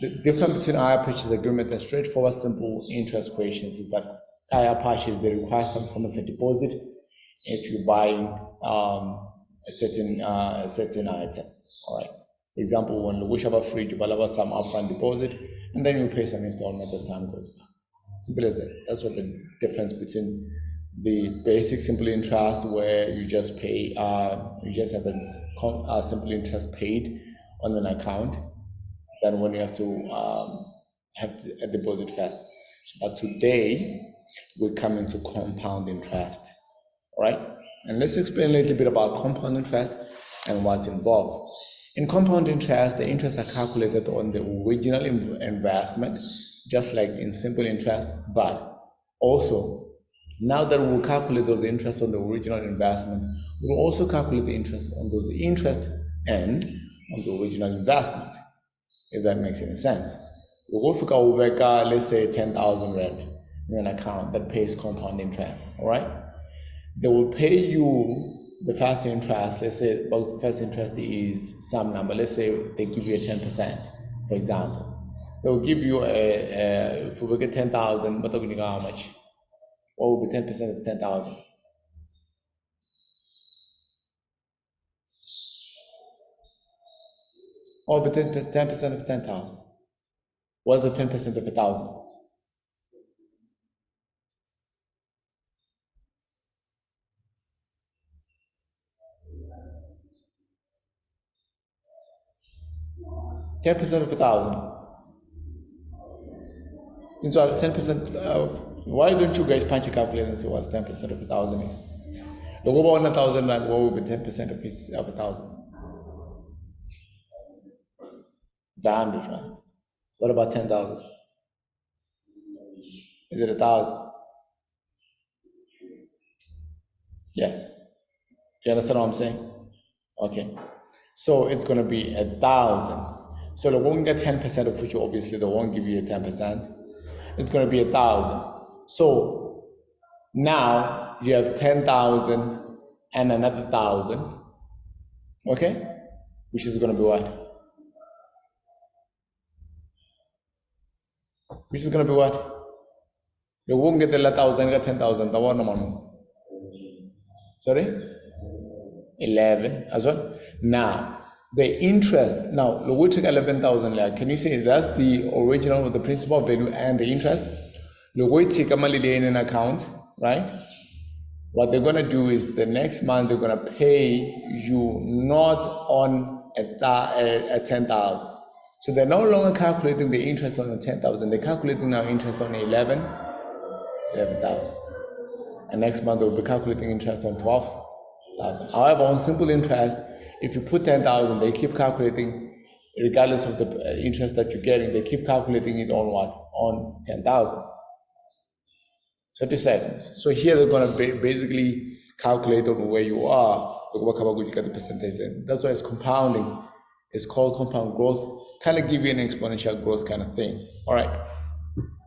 The difference between hire purchase agreement and straightforward simple interest questions is that hire purchase, they require some form of a deposit if you're buying a certain item, all right? For example, when you wish about fridge, you buy some upfront deposit, and then you pay some installment as time goes by. Simple as that. That's what the difference between the basic simple interest, where you just pay, you just have a simple interest paid on an account, than when you have to have a deposit first. But today, we come into compound interest, all right? And let's explain a little bit about compound interest and what's involved. In compound interest, the interests are calculated on the original investment, just like in simple interest, but also, now that we'll calculate those interests on the original investment, we'll also calculate the interest on those interest and on the original investment, if that makes any sense. Let's say 10,000 Rand in an account that pays compound interest, all right? They will pay you the first interest. Let's say, well, the first interest is some number. Let's say they give you a 10%, for example. They will give you if we get 10,000, but they're going to go how much? What will be 10% of 10,000? What will be 10% of 10,000? What's the 10% of 1,000? $10% of 1,000. So 10% of, why don't you guys punch a calculator and see what 10% of 1,000 is? Look about 1,000 Rand, what would be 10% of 1,000? It's 100 Rand. What about 10,000? Is it 1,000? Yes. You understand what I'm saying? Okay. So it's going to be 1,000. So they won't get 10% of which obviously they won't give you a 10%. It's going to be 1,000. So now you have 10,000 and another 1,000. Okay? Which is going to be what? Which is going to be what? They won't get the 1,000, get 10,000. The one number. Sorry? 11 as well. Now, the interest, now, we take 11,000. Can you see that's the original, the principal value and the interest? We take a money in an account, right? What they're going to do is the next month they're going to pay you not on a 10,000. So they're no longer calculating the interest on the 10,000. They're calculating now interest on 11,000. And next month they'll be calculating interest on 12,000. However, on simple interest, if you put 10,000, they keep calculating, regardless of the interest that you're getting, they keep calculating it on what? On 10,000. 30 seconds. So here they're going to basically calculate on where you are, the percentage. That's why it's compounding. It's called compound growth. Kind of give you an exponential growth kind of thing. All right.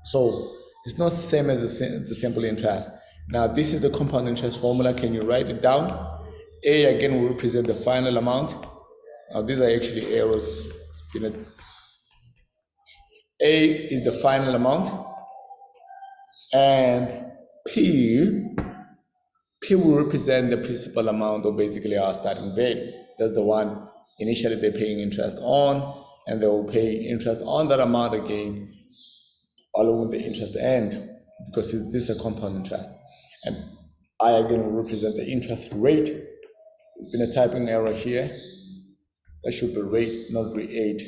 So it's not the same as the simple interest. Now this is the compound interest formula. Can you write it down? A again will represent the final amount. Now these are actually arrows. A is the final amount, and P will represent the principal amount, or basically our starting value. That's the one initially they're paying interest on, and they will pay interest on that amount again, along with the interest end, because this is a compound interest. And I again will represent the interest rate. There's been a typing error here. That should be rate, not rate.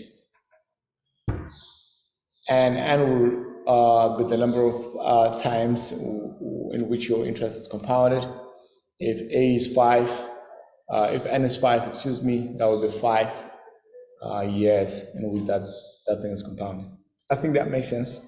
And will be the number of times in which your interest is compounded. If A is 5, if N is 5, that will be 5 years in which that that thing is compounding. I think that makes sense.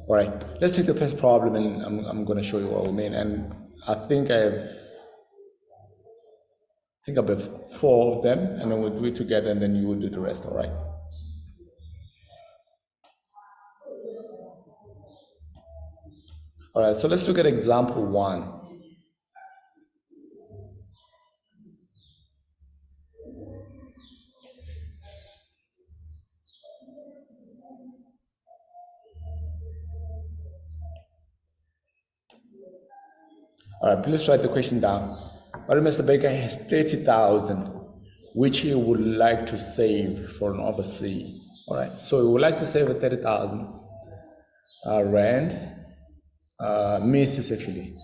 All right, let's take the first problem, and I'm going to show you what we mean. And I think I've four of them, and then we'll do it together, and then you will do the rest. All right. All right. So let's look at example 1. All right. Please write the question down. But Mr. Baker has 30,000, which he would like to save for an overseas. All right. So he would like to save a 30,000 rand. Mrs. actually.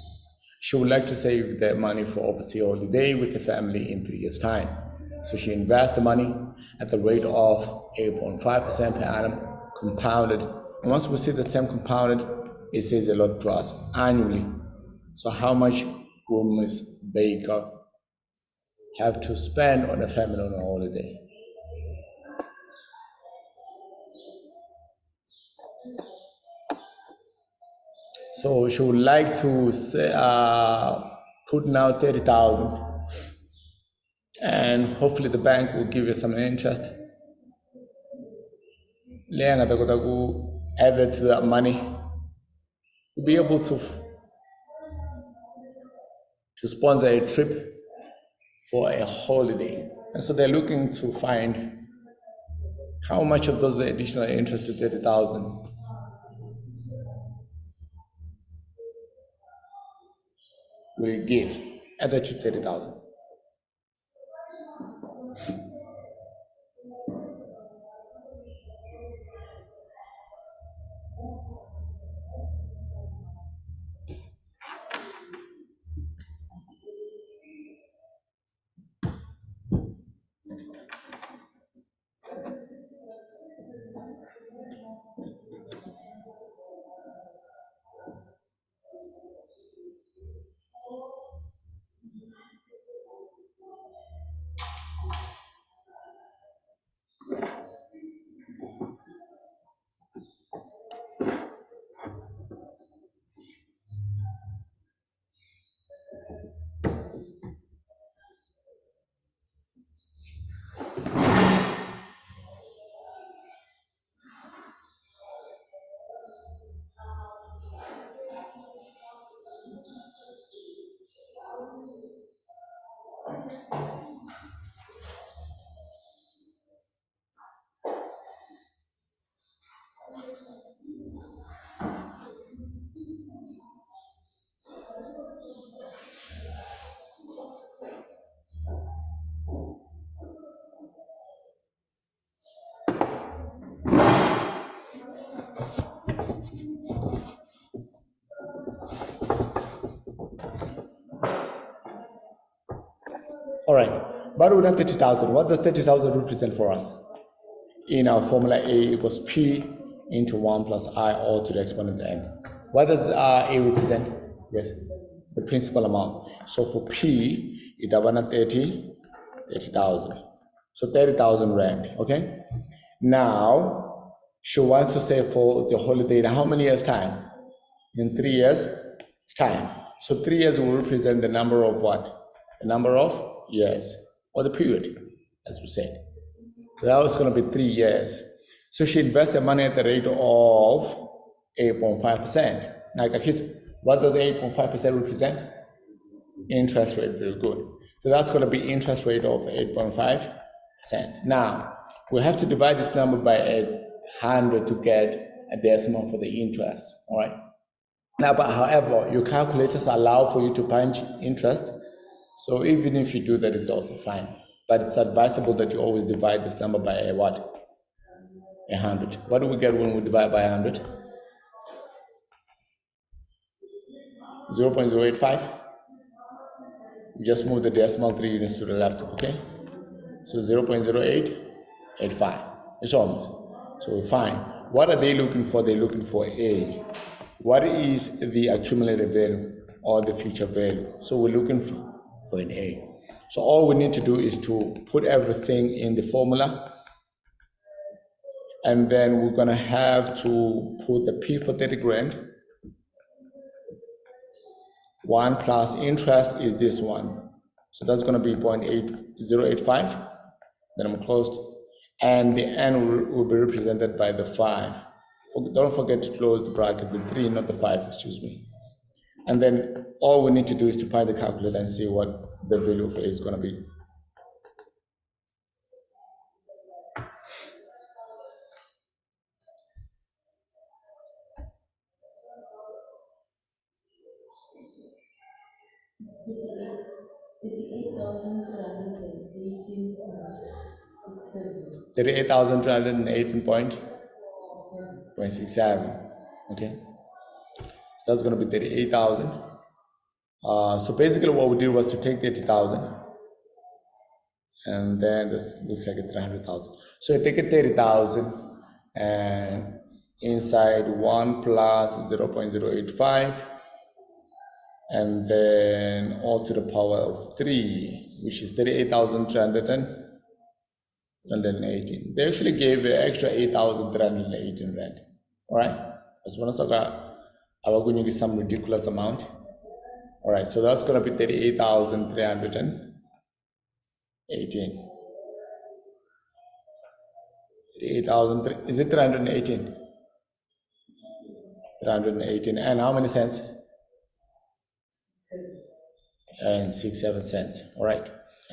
She would like to save the money for overseas holiday with the family in 3 years' time. So she invests the money at the rate of 8.5% per annum, compounded. And once we see the term compounded, it says a lot to us annually. So how much will Ms. Baker have to spend on a family on a holiday? So she would like to say, put now 30,000, and hopefully the bank will give you some interest. Add it to that money to be able to sponsor a trip for a holiday. And so they're looking to find how much of those additional interest to 30,000 will give. Add that to 30,000. All right, but we have 30,000. What does 30,000 represent for us? In our formula, A equals P into 1 plus I all to the exponent n. What does A represent? Yes, the principal amount. So for P, it's 30,000. So 30,000 rand, okay? Now, she wants to save for the holiday in how many years' time? In 3 years' time. So 3 years will represent the number of what? The number of years, or the period, as we said. So that was going to be 3 years. So she invested money at the rate of 8.5%. Like, what does 8.5% represent? Interest rate, very good. So that's going to be interest rate of 8.5%. Now, we have to divide this number by 100 to get a decimal for the interest, all right? Now, but however, your calculators allow for you to punch interest So even if you do that, it's also fine. But it's advisable that you always divide this number by a what? 100. What do we get when we divide by 100? 0.085. You just move the decimal 3 units to the left, okay? So 0.0885. It's almost. So we're fine. What are they looking for? They're looking for A. What is the accumulated value or the future value? So we're looking for an A. So all we need to do is to put everything in the formula, and then we're gonna have to put the P for 30 grand. 1 plus interest is this one. So that's gonna be 0.8085. Then I'm closed. And the N will be represented by the 5. Don't forget to close the bracket, the 3, not the 5, excuse me. And then all we need to do is to find the calculator and see what the value of A is gonna be. $38,318.67. Okay, that's going to be 38,000. So basically, what we did was to take 30,000, and then this looks like a 300,000. So you take a 30,000, and inside 1 plus 0.085, and then all to the power of 3, which is 38,318. They actually gave an extra 8,318 rand. All right, as one of our going to give some ridiculous amount. All right, so that's going to be 38,318. 38,000, is it 318? 318, and how many cents? And 6-7 cents. All right,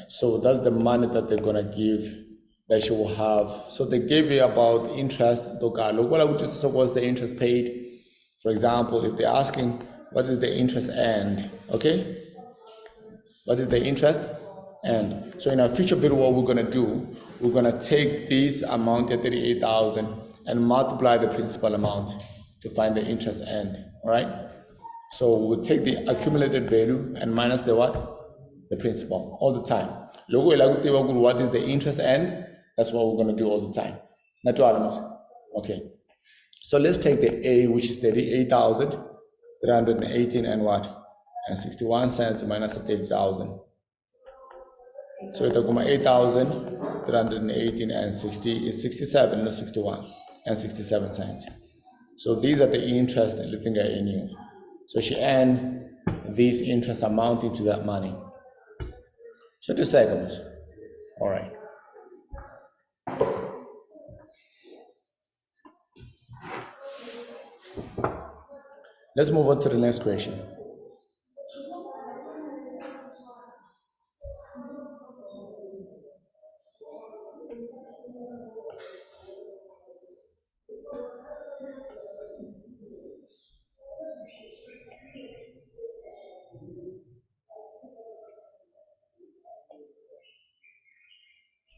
so that's the money that they're gonna give, that you will have. So they gave you about interest. Look what's the interest paid. For example, if they're asking what is the interest end, okay, what is the interest end? So in our future video, what we're gonna do, we're gonna take this amount at 38,000 and multiply the principal amount to find the interest end. All right, so we'll take the accumulated value and minus the what? The principal all the time. What is the interest end? That's what we're going to do all the time. Okay. So let's take the A, which is 38,318 and what? And 61 cents minus 30,000. So it's 8,318 and 60 is 67, not 61, and 67 cents. So these are the interest that living in you. So she earned this interest amounting to that money. So 2 seconds. All right. Let's move on to the next question.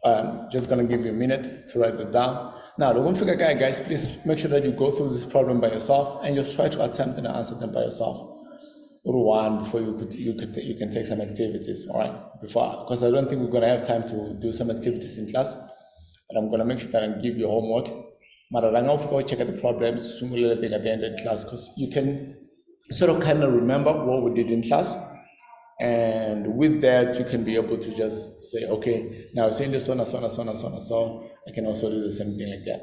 I'm just going to give you a minute to write it down. Now, the one figure guys, please make sure that you go through this problem by yourself and just try to attempt and answer them by yourself. Or one before you can take some activities. All right, because I don't think we're going to have time to do some activities in class, but I'm going to make sure that I give you homework. Go check out the problems at the end of the class, because you can sort of kind of remember what we did in class. And with that, you can be able to just say, okay, now saying this one, so, I can also do the same thing like that.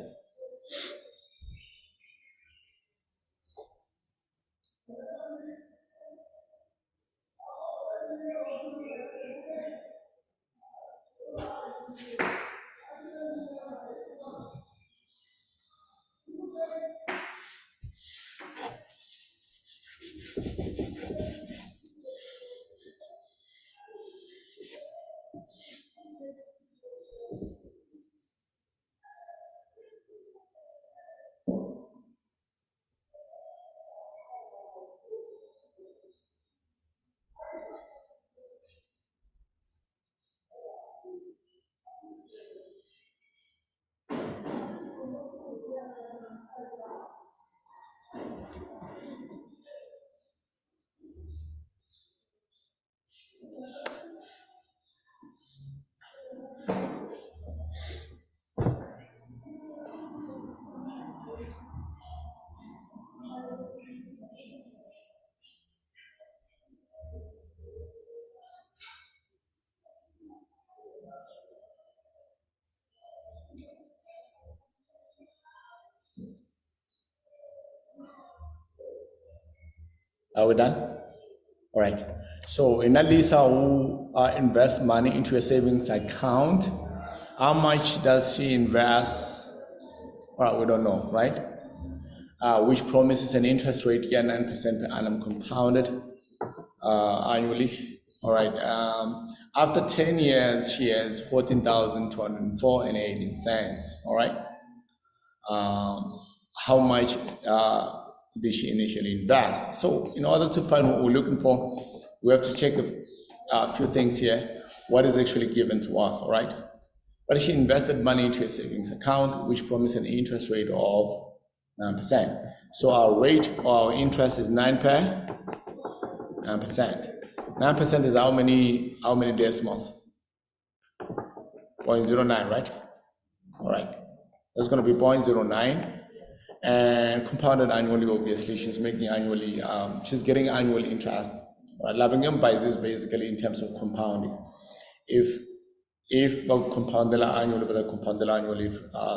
Are we done? All right. So in Lisa who invests money into a savings account, how much does she invest? All right, we don't know, right? Which promises an interest rate here 9% per annum compounded annually. All right. After 10 years, she has 14,204 and 18 cents. All right. How much did she initially invest? So in order to find what we're looking for, we have to check a few things here. What is actually given to us, all right? But she invested money into a savings account, which promised an interest rate of 9%. So our rate or our interest is 9%. 9% is how many decimals? 0.09, right? All right. That's going to be 0.09. And compounded annually, obviously, she's making annually, she's getting annual interest. Right? Labingam buys this basically in terms of compounding. If the compounded annually, but the compounded annually,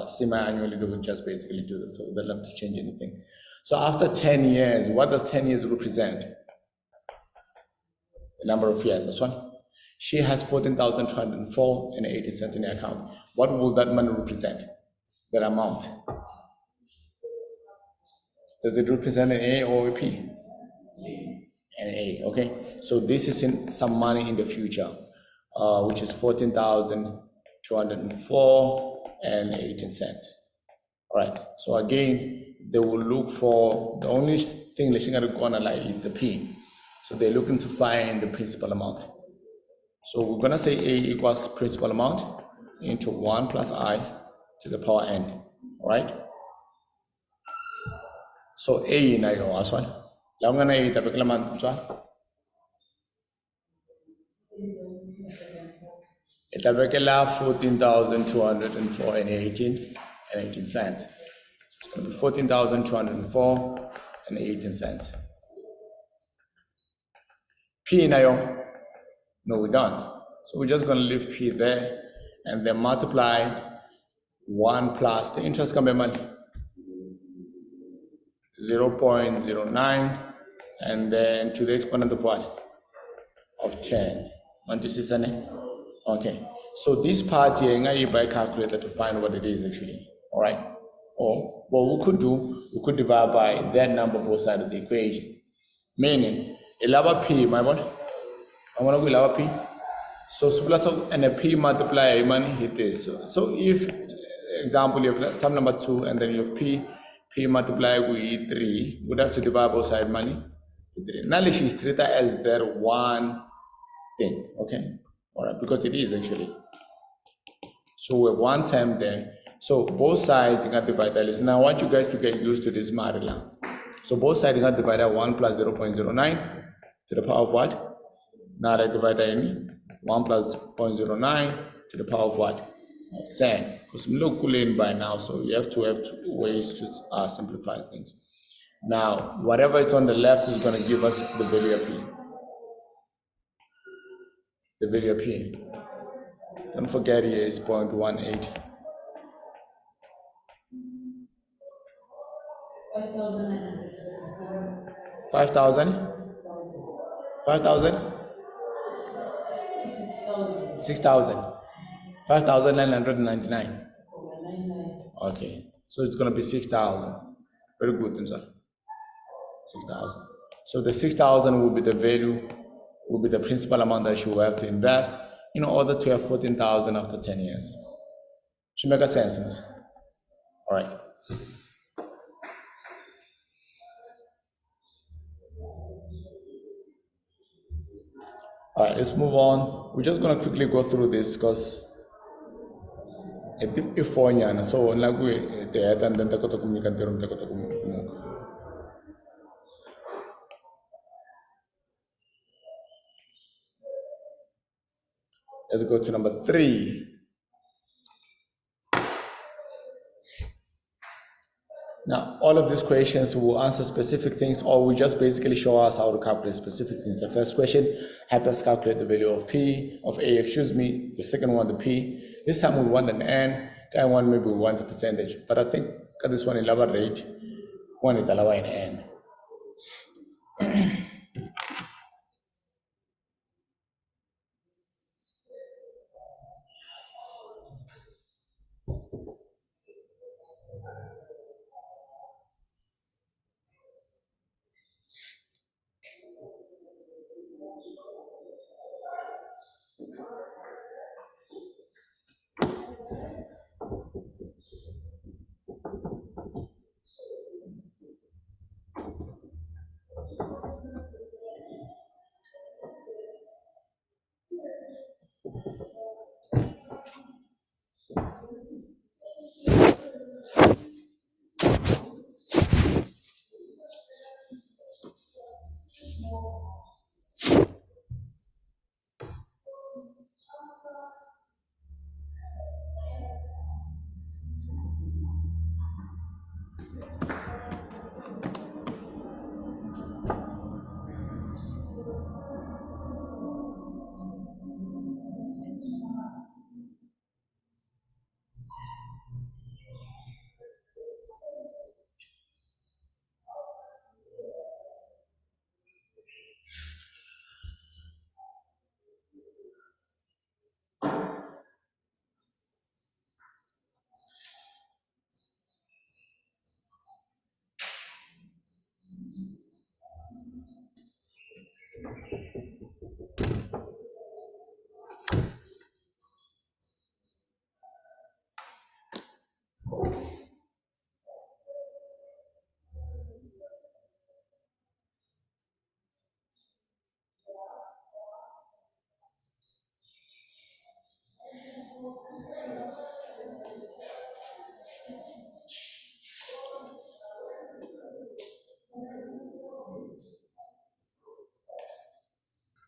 semi-annually, they would just basically do this. So they don't have to change anything. So after 10 years, what does 10 years represent? The number of years, that's one. She has 14,204 and 80 cents in the account. What will that money represent? That amount? Does it represent an A or a P? An A, okay. So this is in some money in the future, which is 14,204 and 18 cents. All right. So again, they will look for the only thing they're gonna like is the P. So they're looking to find the principal amount. So we're gonna say A equals principal amount into 1 plus I to the power n. All right. So A na yo aswan. Lang na ita paglaman sa. Ita pagla 14,204 and 18 cents. It's going to be 14,204 and 18 cents. P na yo. No, we don't. So we're just going to leave P there and then multiply 1 plus the interest can be money. 0.09 and then to the exponent of what? Of 10. Want to see something? Okay. So this part here, you buy a calculator to find what it is actually. All right. Or what we could do, we could divide by that number both sides of the equation. Meaning, a lava P, my boy. I want to go lava P. So plus and a P multiply money hit this. So if example you have some number 2 and then you have P multiply with 3, would have to divide both sides money with 3. Now she's treated as their one thing, okay? All right, because it is actually. So we have one term there. So both sides you can divide that. Now I want you guys to get used to this matter. So both sides you can divide that 1 plus 0.09 to the power of what? Now I divide that in 1 plus 0.09 to the power of what? Of 10. Because I'm looking by now, so you have two ways to simplify things. Now, whatever is on the left is going to give us the value of P. The value of P. Don't forget here is 0.18. 5,000? 5,000? 6,000. 5,999. Okay, so it's going to be 6,000. Very good, sir. 6,000. So the 6,000 will be the value, will be the principal amount that you will have to invest in order to have 14,000 after 10 years. Should make a sense, miss? All right. All right, let's move on. We're just going to quickly go through this because if so like we and then let's go to number 3. Now, all of these questions will answer specific things or will just basically show us how to calculate specific things. The first question, help us calculate the value of P, of A, excuse me. The second one, the P. This time we want an N. That one maybe we want the percentage. But I think this one elaborate, one is allowed in N.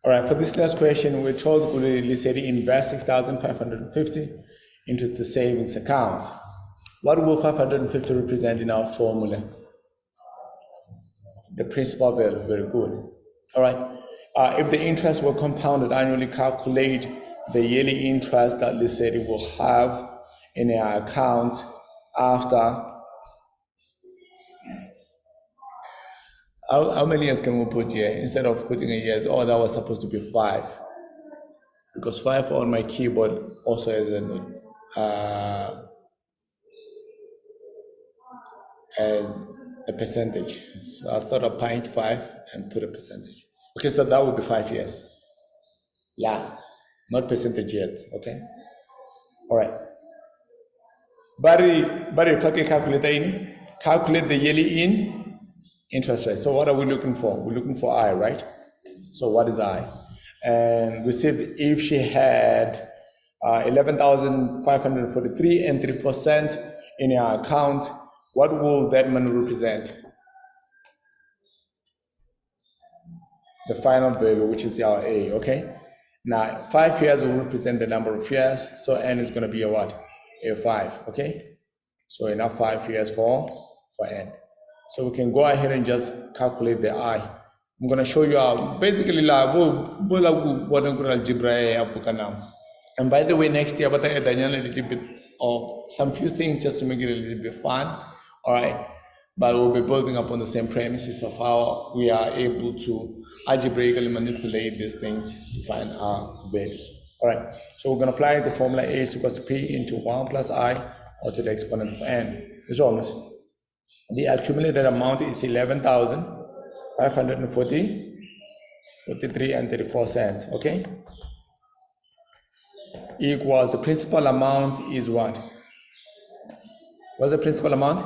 All right, for this last question, we're told to invest 6,550 into the savings account. What will 550 represent in our formula? The principal value, very good. All right, if the interest were compounded annually, calculate the yearly interest that Lissetti will have in our account after. How many years can we put here? Instead of putting a years, that was supposed to be 5. Because 5 on my keyboard also has as a percentage. So I thought of 0.5 and put a percentage. Okay, so that would be 5 years. Yeah, not percentage yet, okay? All right. Barry, if I can calculate the yearly interest rate. So what are we looking for? We're looking for I, right? So what is I? And we said if she had 11,543 and 3% in her account, what will that money represent? The final value, which is our A, okay? Now, 5 years will represent the number of years, so N is gonna be a what? A 5, okay? So enough 5 years for N. So we can go ahead and just calculate the I. I'm gonna show you how, basically, algebra now. And by the way, next year, but I add a little bit of some few things just to make it a little bit fun, all right? But we'll be building upon the same premises of how we are able to algebraically manipulate these things to find our values. All right, so we're going to apply the formula A is equal to P into 1 plus I or to the exponent of N. It's almost. The accumulated amount is 11,543 and 34 cents, okay? Equals the principal amount is what? What's the principal amount?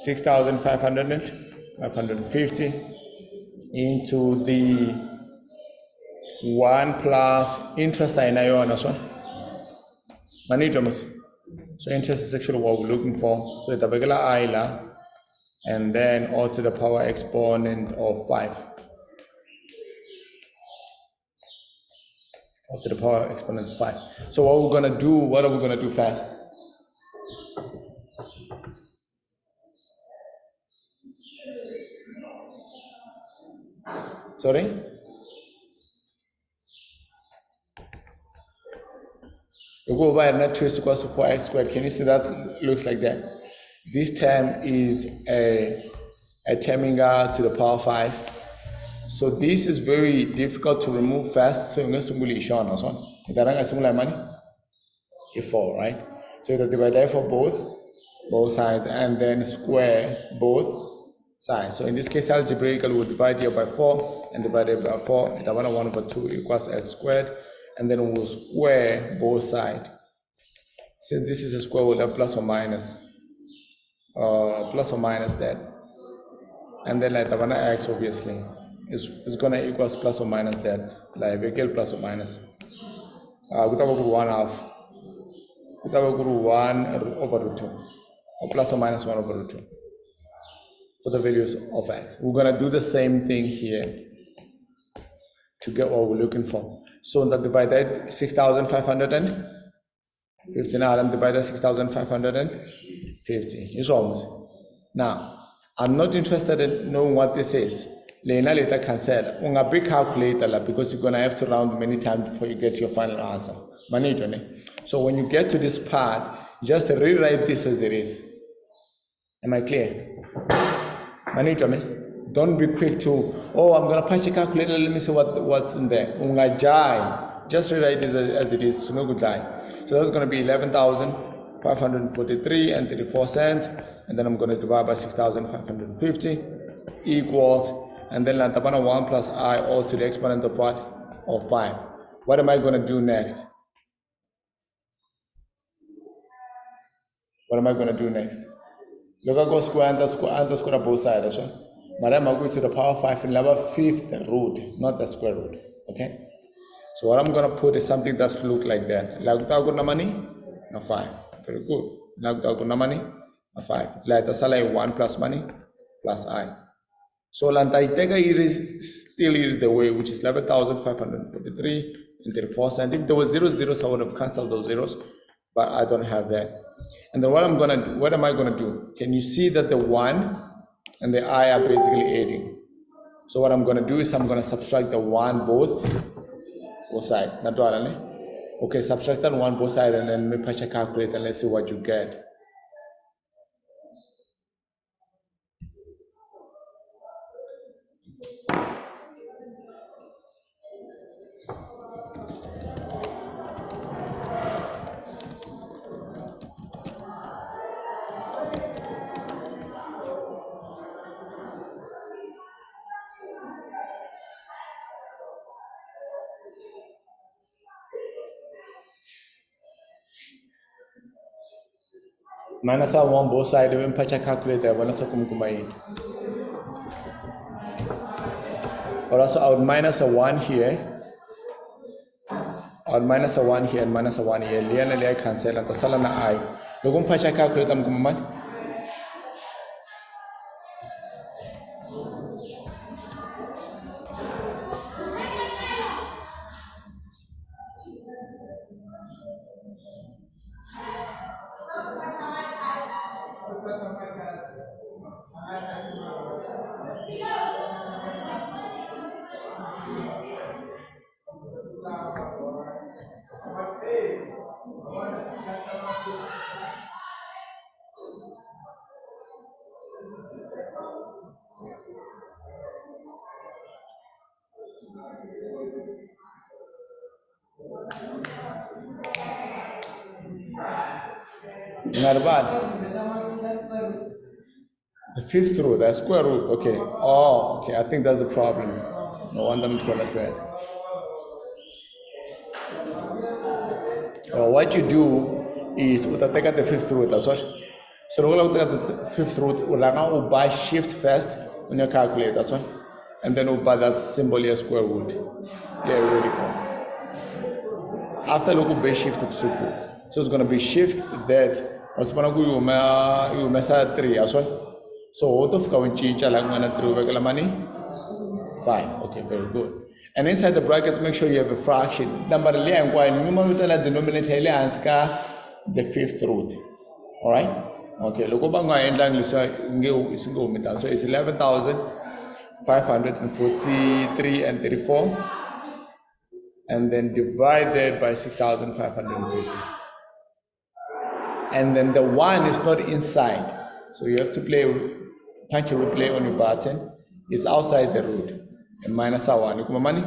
6,550 into the 1 plus interest I know on this one. So interest is actually what we're looking for. So it's a regular I and then all to the power exponent of 5. All to the power exponent of 5. So what are we gonna do first? Sorry? You go by net 2 is equal to 4x squared. Can you see that looks like that? This term is a terminal to the power 5. So this is very difficult to remove fast. So you're going to show us one. It's 4, right? So you divide that for both sides, and then square both sides. So in this case, algebraically, we'll divide here by 4 and divide it by 4. It 1 over 2 equals x squared, and then we'll square both sides. Since this is a square, we'll have plus or minus that. And then like the 1x, obviously, is going to equals plus or minus that. Like we get plus or minus. We have 1 half. We have 1 over root 2. Or plus or minus 1 over root 2. For the values of x. We're going to do the same thing here to get what we're looking for. So that divided 6,550. Now I'm divided 6,550. It's almost. Now, I'm not interested in knowing what this is. Later cancel. Unga big calculator because you're going to have to round many times before you get your final answer. So when you get to this part, just rewrite this as it is. Am I clear? Don't be quick to, I'm going to punch a calculator, let me see what's in there. Just rewrite it as it is, no good lie. So that's going to be 11,543 and 34 cents. And then I'm going to divide by 6,550 equals, and then 1 plus I all to the exponent of what? Of 5. What am I going to do next? What am I going to do next? Look, I go square and square both sides. But I'm going to the power 5 and level 5th root, not the square root. Okay? So what I'm gonna put is something that's look like that. Lagu na money, na 5. Very good. Lagu na money, na 5. Like the salary 1 plus money plus I. So Lantaitega is still is the way, which is 11,543 and 34 cents. If there were zeros, I would have cancelled those zeros, but I don't have that. And then what am I gonna do? Can you see that the 1 and the I are basically adding? So what I'm gonna do is I'm gonna subtract the 1 both sides. Not all, okay, subtract that 1 both sides and then make a calculator and let's see what you get. Minus our 1 both sides, when patch a calculator, when I say or also I would minus a 1 here, or minus a 1 here and minus a 1 here. Liana Lia cancel and the Salana I. Look on patch a calculator, not bad. It's the 5th root, that's square root, okay. Oh, okay, I think that's the problem. No wonder I'm going to what you do is you take out the 5th root, that's what. So we're going to take out the 5th root, we'll now buy shift first on your calculator, that's what. And then we'll buy that symbol here, square root. Yeah, ready to go. After local base shift to suku. So it's going to be shift that. What's going to go, you mess 3, that's what. So out of going chicha like when I threw regular money? 5. Okay, very good. And inside the brackets, make sure you have a fraction. Number numerator denominator the 5th root. Alright? Okay, look over my end line so it's 11,543 and 34. And then divided by 6,550. And then the 1 is not inside. So you have to punch a replay on your button. It's outside the root. And minus our 1. You come money?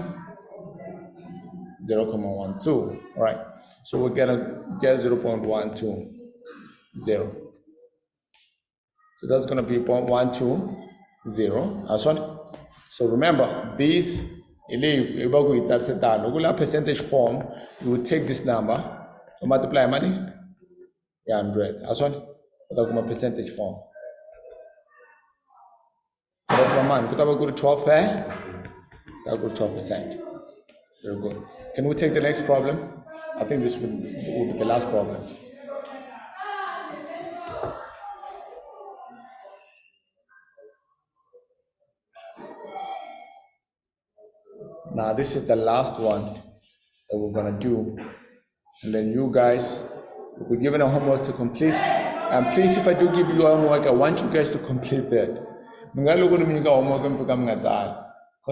0.12. All right. So we're gonna get 0.120. So that's gonna be 0.120. That's one. So remember, this percentage form, you will take this number, multiply money, 100. That's one. That's my percentage form. Could I go to 12 pair? I'll go to 12%. Very good. Can we take the next problem? I think this will be the last problem. Now this is the last one that we're gonna do. And then you guys will be given a homework to complete. And please, if I do give you homework, I want you guys to complete that. Because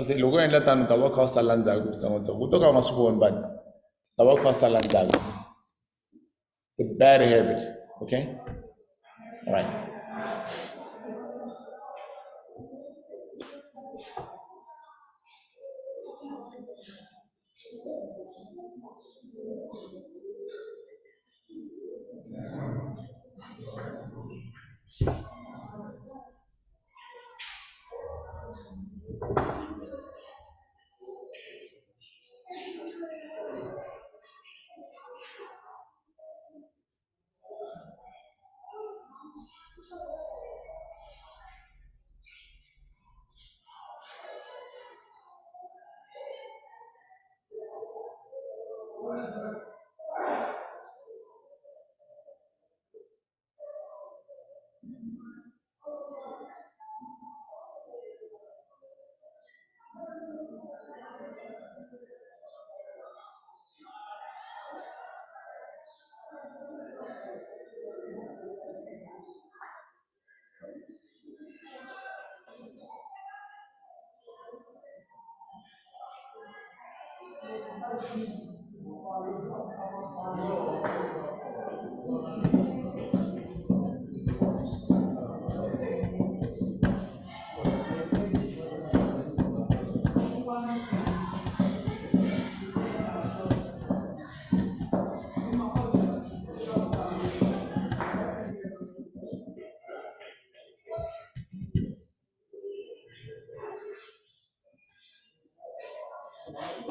the logo and Latin, the work cost a lanza, but the work cost a lanza. It's a bad habit, okay? All right.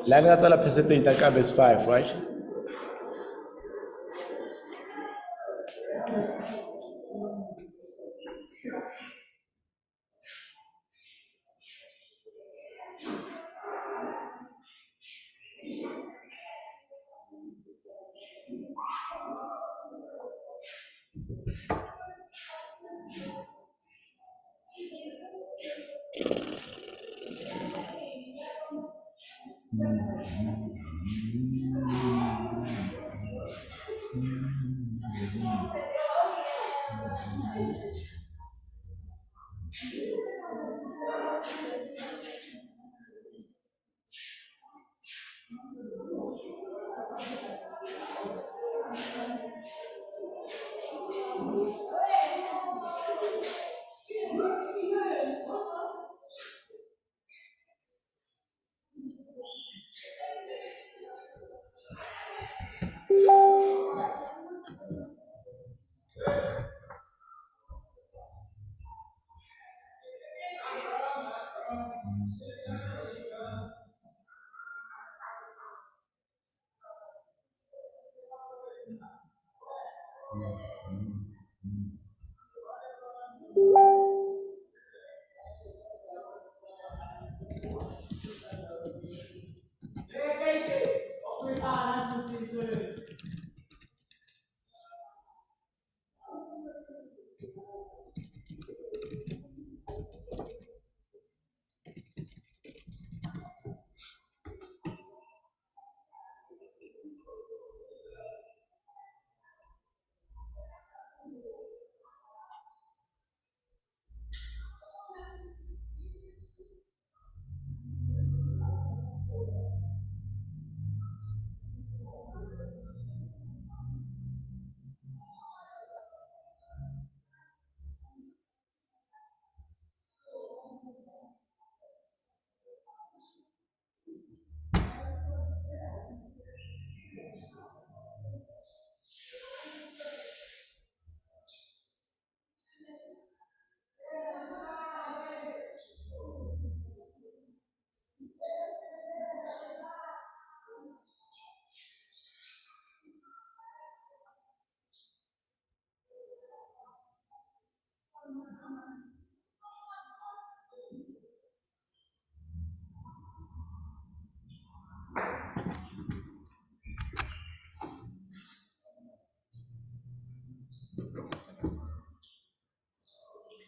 Line ngatsala percentage takabe is 5, right?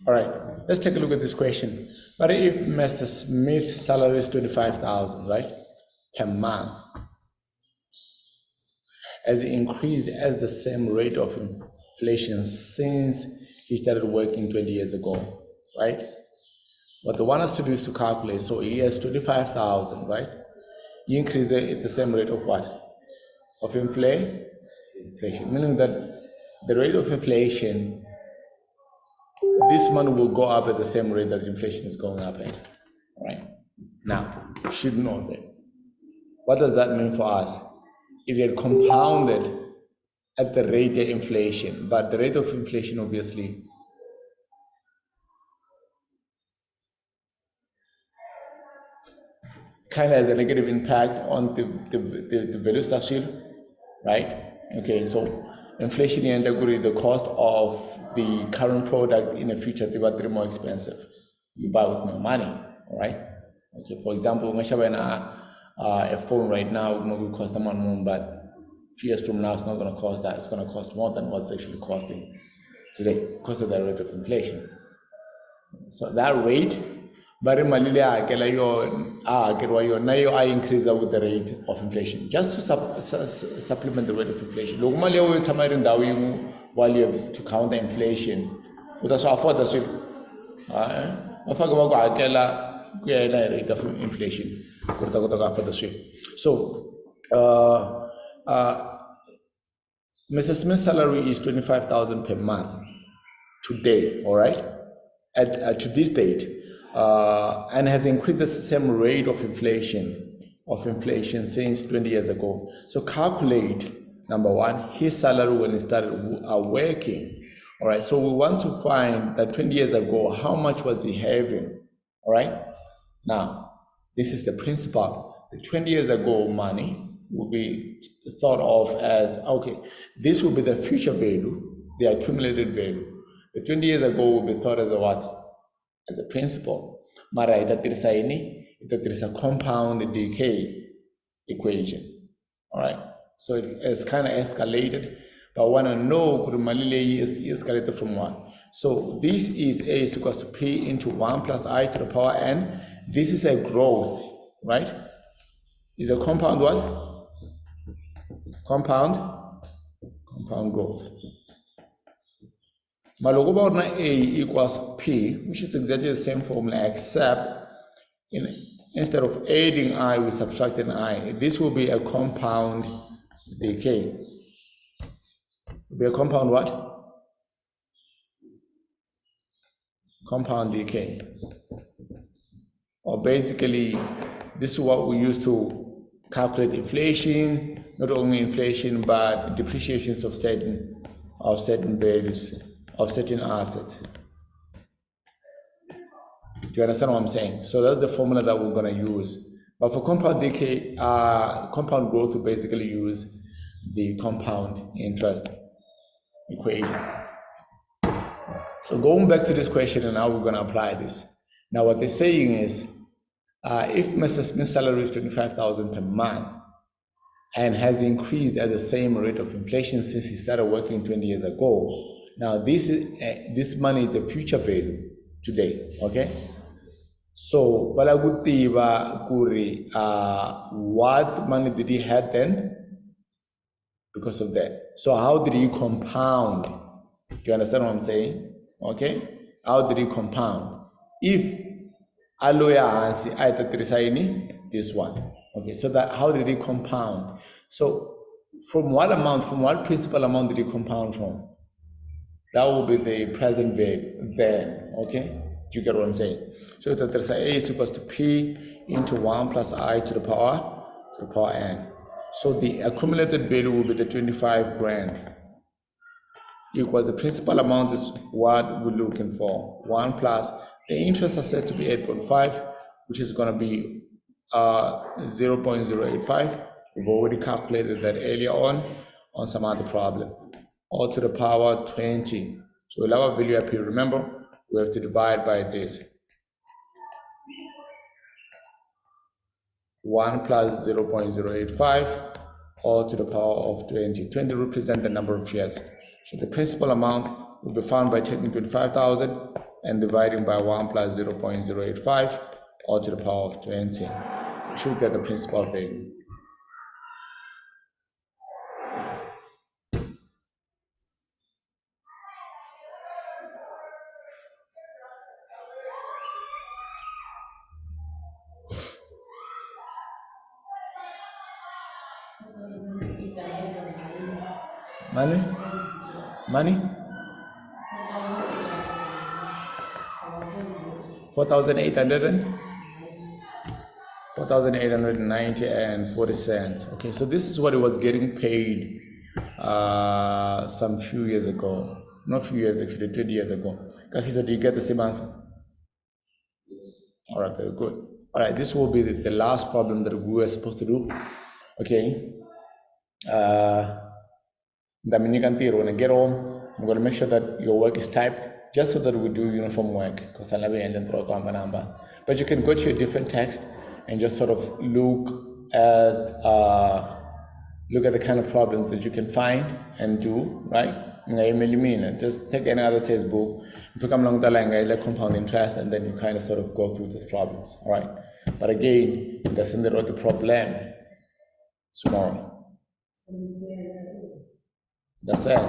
All right, let's take a look at this question. But if Mr. Smith's salary is 25,000, right, per month, has increased as the same rate of inflation since he started working 20 years ago, right? What they want us to do is to calculate. So he has 25,000, right? You increase it at the same rate of what? Of inflation, meaning that the rate of inflation, this money will go up at the same rate that inflation is going up at, right? Now, you should know that. What does that mean for us? If it had compounded at the rate of inflation, but the rate of inflation obviously kind of has a negative impact on the value structure, right? Okay, so inflation and the cost of the current product in the future, they were more expensive. You buy with more money, all right? Okay, for example, a phone right now will cost a more, but few years from now, it's not going to cost that. It's going to cost more than what's actually costing today because of the rate of inflation. So that rate, but I increase with the rate of inflation, just to supplement the rate of inflation. While you have to counter inflation, with us afford the rate of inflation. So Mr. Smith's salary is 25,000 per month today, all right, to this date, and has increased the same rate of inflation since 20 years ago. So calculate, number one, his salary when he started working, all right. So we want to find that 20 years ago, how much was he having, all right? Now, this is the principle. The 20 years ago money will be thought of as, okay, this will be the future value, the accumulated value. The 20 years ago will be thought as a what? As a principle. Mara itatirisa ini, itatirisa compound decay equation. All right. So it's kind of escalated, but I want to know Kurumalile is escalated from what. So this is A is equals to P into 1 plus I to the power N. This is a growth, right? Is a compound what? Compound growth. Malogoba A equals P, which is exactly the same formula, except instead of adding I, we subtract an I. This will be a compound decay. Will be a compound what? Compound decay. Or basically, this is what we use to calculate inflation, not only inflation, but depreciations of certain values, of certain assets. Do you understand what I'm saying? So that's the formula that we're going to use. But for compound decay, compound growth, we basically use the compound interest equation. So going back to this question, and how we're going to apply this. Now, what they're saying is, if Mr. Smith's salary is 25,000 per month and has increased at the same rate of inflation since he started working 20 years ago, now this money is a future value today, okay? So, what money did he have then? Because of that. So how did he compound? Do you understand what I'm saying? Okay? How did he compound? If aloya ansi this one. Okay, so that how did he compound? So from what principal amount did he compound from? That will be the present value then, okay? Do you get what I'm saying? So that there's A is equals to P into 1 plus I to the power N. So the accumulated value will be the 25 grand equals the principal amount is what we're looking for. 1 plus the interest is said to be 8.5, which is going to be 0.085. We've already calculated that earlier on some other problem. All to the power 20. So we'll have a value up here. Remember, we have to divide by this. 1 plus 0.085, all to the power of 20. 20 represent the number of years. So the principal amount will be found by taking 25,000 and dividing by 1 plus 0.085, all to the power of 20. We should get the principal value. Money? 4,890 and 40 cents. Okay, so this is what it was getting paid some few years ago. Not few years, actually 20 years ago. Okay, so do you get the same answer? All right, very good. All right, this will be the last problem that we were supposed to do. Okay. When I get home, I'm going to make sure that your work is typed just so that we do uniform work. Because I never end number. But you can go to a different text and just sort of look at the kind of problems that you can find and do, right? Just take any other textbook. If you come along the line, like compound interest, and then you kind of sort of go through these problems, all right? But again, that's in the problem tomorrow. That's it.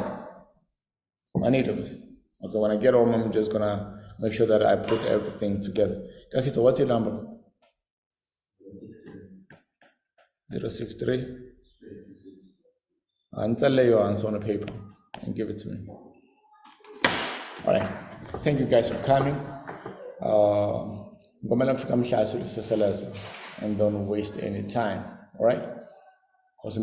I need to. Okay, when I get home, I'm just gonna make sure that I put everything together. Okay, so what's your number? 063. Answer lay your answer on a paper and give it to me. All right. Thank you guys for coming. And don't waste any time. All right? Because